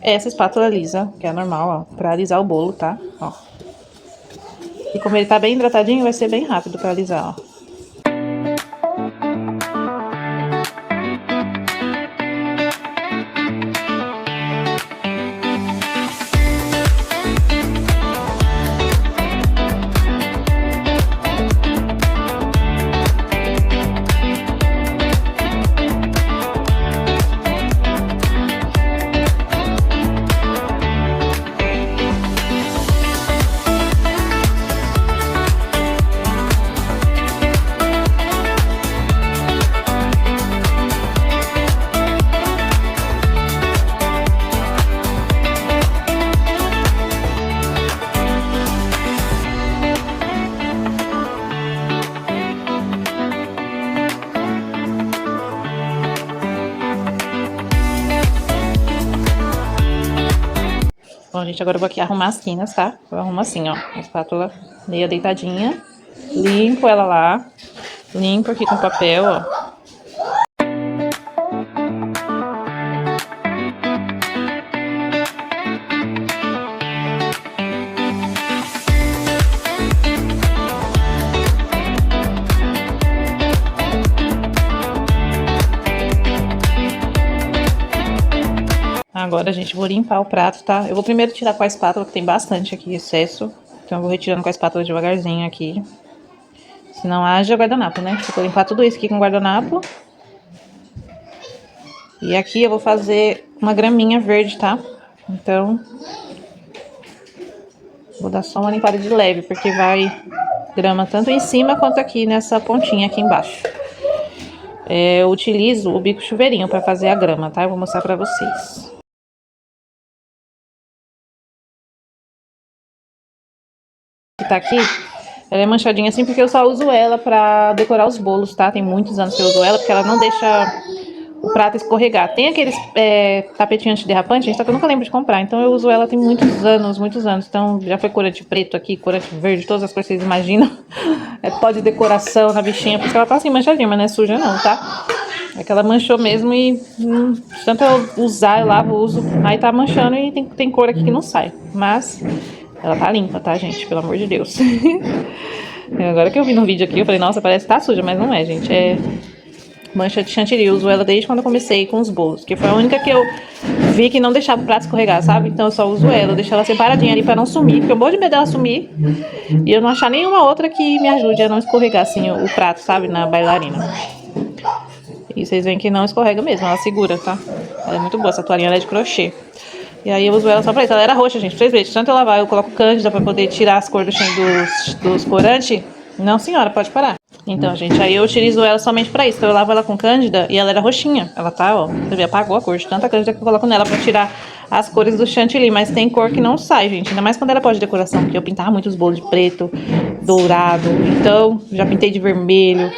essa espátula lisa, que é normal, ó, pra alisar o bolo, tá? Ó. E como ele tá bem hidratadinho, vai ser bem rápido pra alisar, ó. Bom, gente, agora eu vou aqui arrumar as quinas, tá? Eu arrumo assim, ó, a espátula meia deitadinha. Limpo ela lá. Limpo aqui com papel, ó. Agora, gente, vou limpar o prato, tá? Eu vou primeiro tirar com a espátula, que tem bastante aqui excesso. Então, eu vou retirando com a espátula devagarzinho aqui. Se não haja guardanapo, né? Eu vou limpar tudo isso aqui com guardanapo. E aqui eu vou fazer uma graminha verde, tá? Então, vou dar só uma limpada de leve, porque vai grama tanto em cima quanto aqui nessa pontinha aqui embaixo. Eu utilizo o bico chuveirinho pra fazer a grama, tá? Eu vou mostrar pra vocês. Que tá aqui, ela é manchadinha assim porque eu só uso ela pra decorar os bolos, tá? Tem muitos anos que eu uso ela porque ela não deixa o prato escorregar. Tem aqueles tapetinho antiderrapante, só que eu nunca lembro de comprar, então eu uso ela tem muitos anos. Então já foi corante preto aqui, corante verde, todas as coisas que vocês imaginam. É pó de decoração na bichinha, porque ela tá assim manchadinha, mas não é suja não, tá? É que ela manchou mesmo e tanto eu usar, eu lavo, uso, aí tá manchando e tem cor aqui que não sai, mas ela tá limpa, tá, gente? Pelo amor de Deus. Agora que eu vi no vídeo aqui, eu falei, nossa, parece que tá suja, mas não é, gente. É mancha de chantilly. Eu uso ela desde quando eu comecei com os bolos, que foi a única que eu vi que não deixava o prato escorregar, sabe? Então eu só uso ela, eu deixo ela separadinha ali pra não sumir, porque eu morro de medo dela sumir e eu não achar nenhuma outra que me ajude a não escorregar, assim, o prato, sabe? Na bailarina. E vocês veem que não escorrega mesmo, ela segura, tá? Ela é muito boa, essa toalhinha ela é de crochê. E aí eu uso ela só pra isso. Ela era roxa, gente, pra vocês verem. Tanto eu lavar, eu coloco cândida pra poder tirar as cores dos corantes. Não, senhora, pode parar. Então, gente, aí eu utilizo ela somente pra isso. Então eu lavo ela com cândida e ela era roxinha. Ela tá, ó, você vê, apagou a cor de tanta cândida que eu coloco nela pra tirar as cores do chantilly. Mas tem cor que não sai, gente. Ainda mais quando era pó de decoração, porque eu pintava muito os bolos de preto, dourado. Então, já pintei de vermelho.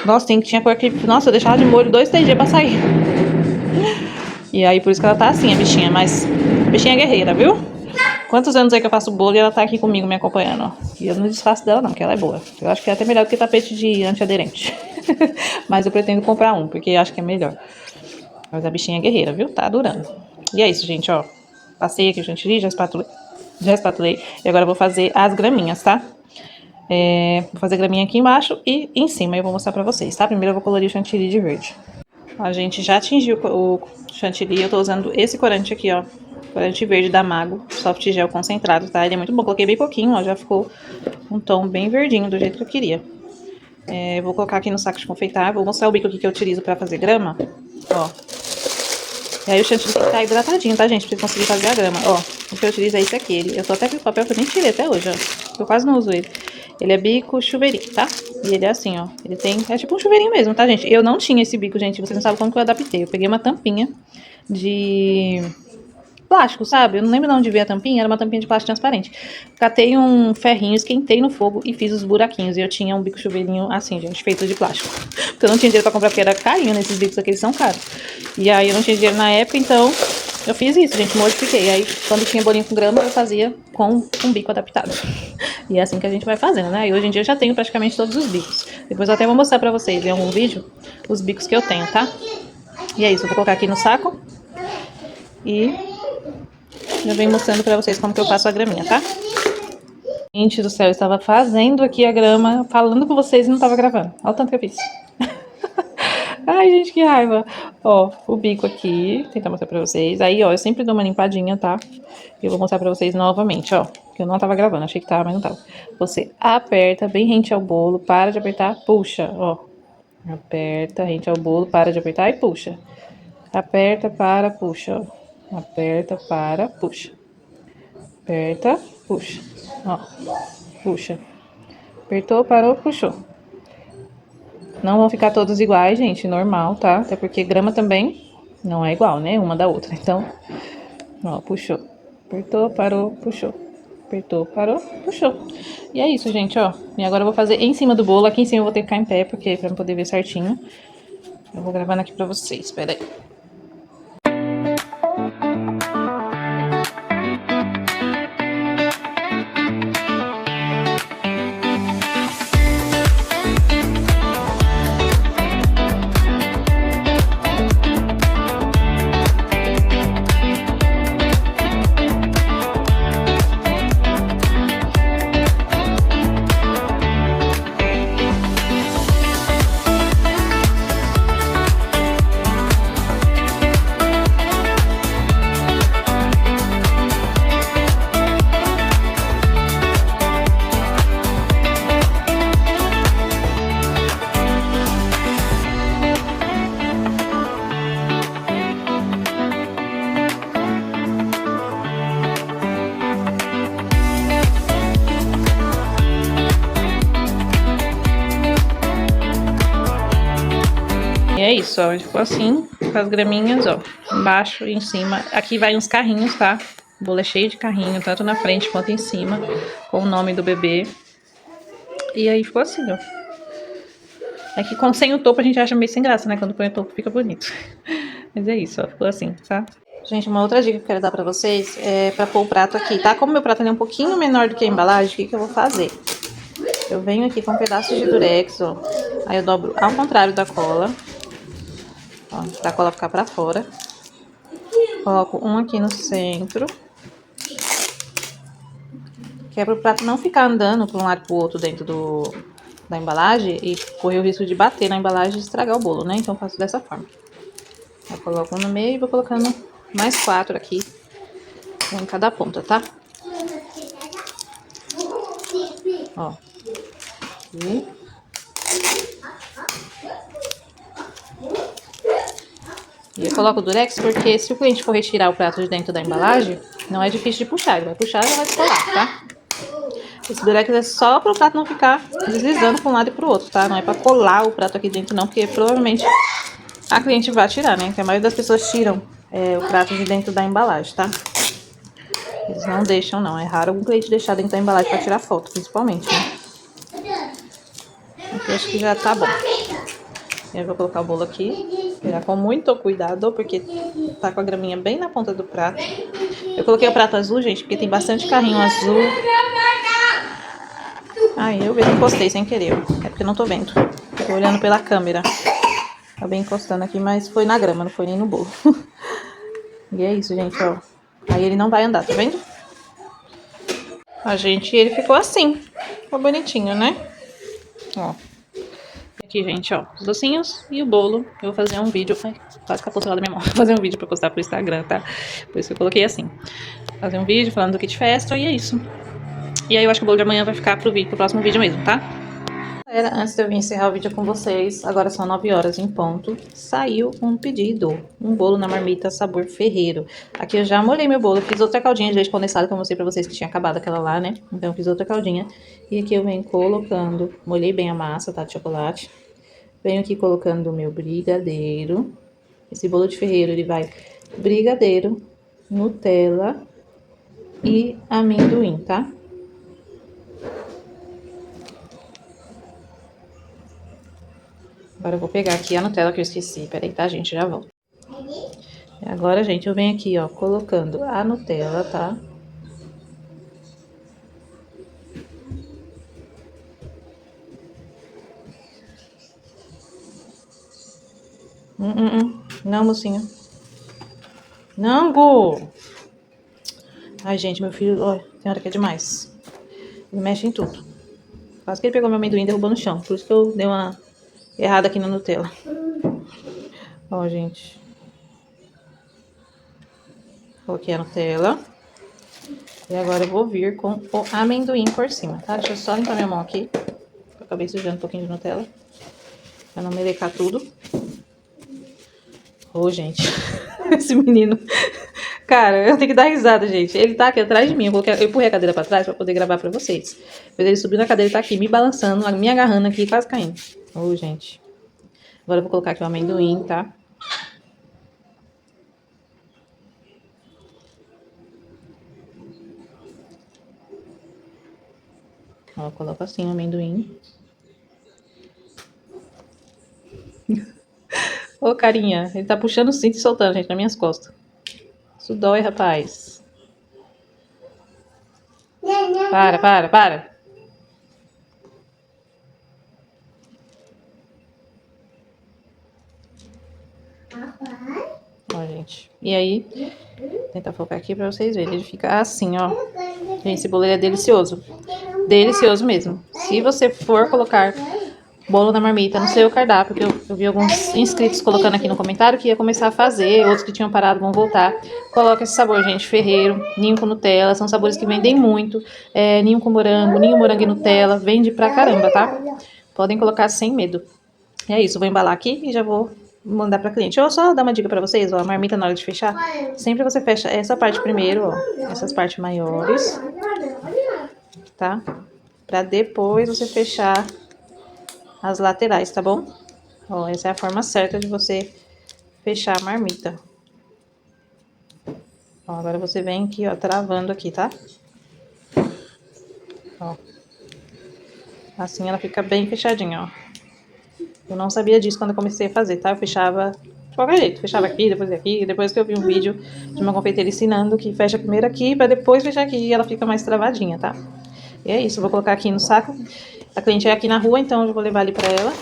Nossa, tinha cor que, nossa, eu deixava de molho 2, 3 dias pra sair. E aí, por isso que ela tá assim, a bichinha. Mas, a bichinha é guerreira, viu? Quantos anos aí que eu faço bolo e ela tá aqui comigo me acompanhando, ó. E eu não desfaço dela não, porque ela é boa. Eu acho que é até melhor do que tapete de antiaderente. Mas eu pretendo comprar um, porque eu acho que é melhor. Mas a bichinha é guerreira, viu? Tá adorando. E é isso, gente, ó. Passei aqui o chantilly, já espatulei. E agora eu vou fazer as graminhas, tá? Vou fazer graminha aqui embaixo e em cima eu vou mostrar pra vocês, tá? Primeiro eu vou colorir o chantilly de verde. A gente já atingiu o chantilly, eu tô usando esse corante aqui, ó. Corante verde da Mago, soft gel concentrado, tá? Ele é muito bom, coloquei bem pouquinho, ó, já ficou um tom bem verdinho, do jeito que eu queria. Vou colocar aqui no saco de confeitar, vou mostrar o bico aqui que eu utilizo pra fazer grama, ó. E aí o chantilly tem que estar hidratadinho, tá, gente? Pra você conseguir fazer a grama, ó. O que eu utilizo é esse aqui, eu tô até com o papel que eu nem tirei até hoje, ó. Eu quase não uso ele. Ele é bico chuveirinho, tá? E ele é assim, ó. Ele tem... É tipo um chuveirinho mesmo, tá, gente? Eu não tinha esse bico, gente. Vocês não sabem como que eu adaptei. Eu peguei uma tampinha de plástico, sabe? Eu não lembro de onde veio a tampinha, era uma tampinha de plástico transparente. Catei um ferrinho, esquentei no fogo e fiz os buraquinhos. E eu tinha um bico chuveirinho assim, gente, feito de plástico. Porque eu não tinha dinheiro pra comprar, porque era carinho nesses bicos aqui, eles são caros. E aí eu não tinha dinheiro na época, então eu fiz isso, gente, modifiquei. Aí quando tinha bolinho com grama, eu fazia com um bico adaptado. E é assim que a gente vai fazendo, né? E hoje em dia eu já tenho praticamente todos os bicos. Depois eu até vou mostrar pra vocês em algum vídeo os bicos que eu tenho, tá? E é isso, eu vou colocar aqui no saco. E eu venho mostrando pra vocês como que eu faço a graminha, tá? Gente do céu, eu estava fazendo aqui a grama, falando com vocês e não estava gravando. Olha o tanto que eu fiz. Ai, gente, que raiva. Ó, o bico aqui, vou tentar mostrar pra vocês. Aí, ó, eu sempre dou uma limpadinha, tá? Eu vou mostrar pra vocês novamente, ó. Que eu não tava gravando, achei que tava, mas não tava. Você aperta bem rente ao bolo, para de apertar, puxa, ó. Aperta rente ao bolo, para de apertar e puxa. Aperta, para, puxa, ó. Aperta, para, puxa. Aperta, puxa. Ó, puxa. Apertou, parou, puxou. Não vão ficar todos iguais, gente, normal, tá? Até porque grama também não é igual, né? Uma da outra. Então, ó, puxou. Apertou, parou, puxou. Apertou, parou, puxou. E é isso, gente, ó. E agora eu vou fazer em cima do bolo. Aqui em cima eu vou ter que ficar em pé, porque pra eu poder ver certinho. Eu vou gravando aqui pra vocês, espera aí. E é isso, ó, ficou assim, com as graminhas, ó, embaixo e em cima. Aqui vai uns carrinhos, tá? O bolo é cheio de carrinho, tanto na frente quanto em cima, com o nome do bebê. E aí ficou assim, ó. É que sem o topo a gente acha meio sem graça, né? Quando põe o topo fica bonito. Mas é isso, ó, ficou assim, tá? Gente, uma outra dica que eu quero dar pra vocês é pra pôr o prato aqui, tá? Como meu prato é um pouquinho menor do que a embalagem, o que que eu vou fazer? Eu venho aqui com um pedaço de durex, ó. Aí eu dobro ao contrário da cola. Ó, pra cola ficar pra fora. Coloco um aqui no centro. Que é pro prato não ficar andando pra um lado e pro outro dentro da embalagem e correr o risco de bater na embalagem e estragar o bolo, né? Então eu faço dessa forma. Eu coloco um no meio e vou colocando mais 4 aqui. Um em cada ponta, tá? Ó. Aqui. E eu coloco o durex porque se o cliente for retirar o prato de dentro da embalagem, não é difícil de puxar. Ele vai puxar e vai descolar, tá? Esse durex é só para o prato não ficar deslizando para um lado e para o outro, tá? Não é para colar o prato aqui dentro não, porque provavelmente a cliente vai tirar, né? Porque a maioria das pessoas tiram o prato de dentro da embalagem, tá? Eles não deixam, não. É raro algum cliente deixar dentro da embalagem para tirar foto, principalmente, né? Aqui acho que já tá bom. Eu vou colocar o bolo aqui. Pegar com muito cuidado, porque tá com a graminha bem na ponta do prato. Eu coloquei o prato azul, gente, porque tem bastante carrinho azul. Ai, eu mesmo encostei sem querer. É porque eu não tô vendo. Tô olhando pela câmera. Acabei encostando aqui, mas foi na grama, não foi nem no bolo. E é isso, gente, ó. Aí ele não vai andar, tá vendo? A gente, ele ficou assim. Ficou bonitinho, né? Ó. Aqui, gente, ó, os docinhos e o bolo. Eu vou fazer um vídeo. Ai, quase capou o celular da minha mão. Vou fazer um vídeo pra postar pro Instagram, tá? Por isso que eu coloquei assim. Vou fazer um vídeo falando do kit festa e é isso. E aí eu acho que o bolo de amanhã vai ficar pro próximo vídeo mesmo, tá? Galera, antes de eu vir encerrar o vídeo com vocês, agora são 9 horas em ponto, saiu um pedido, um bolo na marmita sabor ferreiro. Aqui eu já molhei meu bolo, eu fiz outra caldinha de leite condensado que eu mostrei pra vocês que tinha acabado aquela lá, né? Então eu fiz outra caldinha. E aqui eu venho colocando, molhei bem a massa, tá, de chocolate. Venho aqui colocando o meu brigadeiro. Esse bolo de ferreiro, ele vai brigadeiro, Nutella e amendoim, tá? Agora eu vou pegar aqui a Nutella que eu esqueci. Peraí, tá, gente? Já volto. Agora, gente, eu venho aqui, ó, colocando a Nutella, tá? Não, mocinha. Não, Gu! Ai, gente, meu filho, ó, tem hora que é demais. Ele mexe em tudo. Quase que ele pegou meu amendoim e derrubou no chão. Por isso que eu dei uma errada aqui na Nutella. Ó, gente. Coloquei a Nutella. E agora eu vou vir com o amendoim por cima, tá? Deixa eu só limpar minha mão aqui. Eu acabei sujando um pouquinho de Nutella. Pra não melecar tudo. Ô, gente. Esse menino. Cara, eu tenho que dar risada, gente. Ele tá aqui atrás de mim. Eu empurrei a cadeira pra trás pra poder gravar pra vocês. Mas ele subiu na cadeira e tá aqui me balançando, me agarrando aqui, quase caindo. Ô, gente. Agora eu vou colocar aqui o amendoim, tá? Ó, eu coloco assim o amendoim. Ô, carinha. Ele tá puxando o cinto e soltando, gente, nas minhas costas. Isso dói, rapaz. Para. Ó, gente. E aí, vou tentar focar aqui pra vocês verem. Ele fica assim, ó. Gente, esse bolo é delicioso. Delicioso mesmo. Se você for colocar bolo na marmita no seu cardápio, que eu vi alguns inscritos colocando aqui no comentário que ia começar a fazer, outros que tinham parado vão voltar. Coloca esse sabor, gente. Ferreiro, ninho com Nutella, são sabores que vendem muito. Ninho com morango, ninho, morango e Nutella. Vende pra caramba, tá? Podem colocar sem medo. É isso, vou embalar aqui e já vou mandar pra cliente. Eu só dar uma dica pra vocês, ó, a marmita na hora de fechar, sempre você fecha essa parte primeiro, ó, essas partes maiores, tá? Pra depois você fechar as laterais, tá bom? Ó, essa é a forma certa de você fechar a marmita. Ó, agora você vem aqui, ó, travando aqui, tá? Ó. Assim ela fica bem fechadinha, ó. Eu não sabia disso quando eu comecei a fazer, tá? Eu fechava de qualquer jeito. Fechava aqui, depois que eu vi um vídeo de uma confeiteira ensinando que fecha primeiro aqui pra depois fechar aqui e ela fica mais travadinha, tá? E é isso, eu vou colocar aqui no saco. A cliente é aqui na rua, então eu vou levar ali pra ela.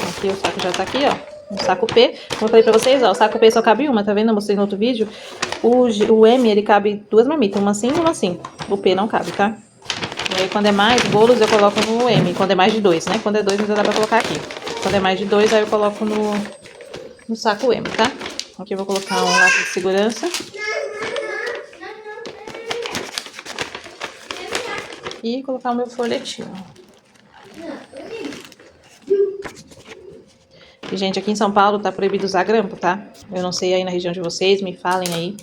Aqui o saco já tá aqui, ó. Um saco P. Como eu falei pra vocês, ó, o saco P só cabe uma, tá vendo? Eu mostrei no outro vídeo. O M, ele cabe duas marmitas, uma assim e uma assim. O P não cabe, tá? E aí, quando é mais bolos, eu coloco no M. Quando é mais de dois, né? Quando é dois, ainda dá pra colocar aqui. Quando é mais de dois, aí eu coloco no saco M, tá? Aqui eu vou colocar um laço de segurança. E colocar o meu folhetinho. E, gente, aqui em São Paulo tá proibido usar grampo, tá? Eu não sei aí na região de vocês, me falem aí.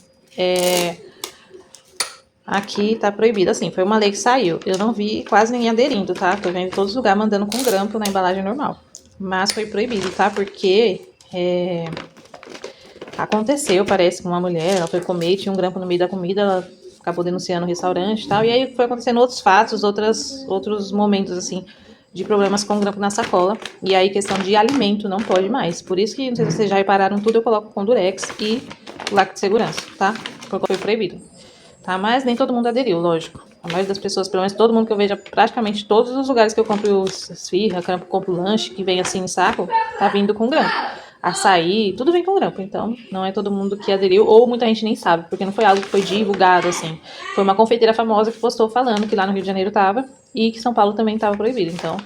Aqui tá proibido, assim, foi uma lei que saiu. Eu não vi quase ninguém aderindo, tá? Tô vendo em todos os lugares mandando com grampo na embalagem normal. Mas foi proibido, tá? Porque aconteceu, parece, com uma mulher, ela foi comer, tinha um grampo no meio da comida, ela acabou denunciando o restaurante e tal. E aí foi acontecendo outros fatos, outros momentos, assim, de problemas com grampo na sacola. E aí questão de alimento não pode mais. Por isso que, não sei se vocês já repararam tudo, eu coloco com Durex e lacre de segurança, tá? Porque foi proibido. Tá? Mas nem todo mundo aderiu, lógico. A maioria das pessoas, pelo menos todo mundo que eu vejo, praticamente todos os lugares que eu compro esfirra, compro lanche, que vem assim em saco, tá vindo com grampo. Açaí, tudo vem com grampo. Então, não é todo mundo que aderiu, ou muita gente nem sabe, porque não foi algo que foi divulgado, assim. Foi uma confeiteira famosa que postou falando que lá no Rio de Janeiro tava, e que São Paulo também tava proibido. Então,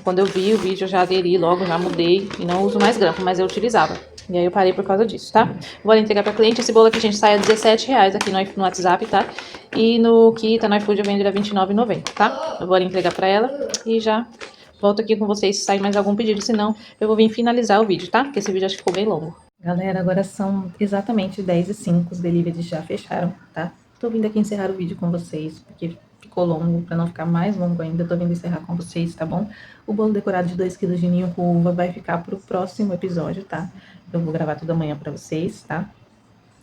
quando eu vi o vídeo, eu já aderi logo, já mudei, e não uso mais grampo, mas eu utilizava. E aí eu parei por causa disso, tá? Vou ali entregar pra cliente. Esse bolo aqui, gente, sai a R$17 aqui no WhatsApp, tá? E no Kita, no iFood, eu vendo ele a R$29,90, tá? Eu vou ali entregar pra ela e já volto aqui com vocês se sair mais algum pedido. Senão, eu vou vir finalizar o vídeo, tá? Porque esse vídeo acho que ficou bem longo. Galera, agora são exatamente 10h05. Os deliveries já fecharam, tá? Tô vindo aqui encerrar o vídeo com vocês, porque ficou longo, pra não ficar mais longo ainda, tô vindo encerrar com vocês, tá bom? O bolo decorado de 2 kg de ninho com uva vai ficar pro próximo episódio, tá? Eu vou gravar tudo amanhã pra vocês, tá?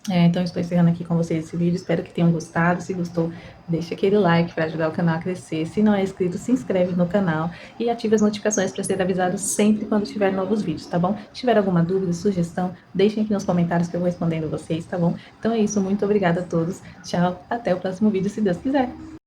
Então, estou encerrando aqui com vocês esse vídeo. Espero que tenham gostado. Se gostou, deixa aquele like para ajudar o canal a crescer. Se não é inscrito, se inscreve no canal e ative as notificações para ser avisado sempre quando tiver novos vídeos, tá bom? Se tiver alguma dúvida, sugestão, deixem aqui nos comentários que eu vou respondendo vocês, tá bom? Então é isso. Muito obrigada a todos. Tchau. Até o próximo vídeo, se Deus quiser.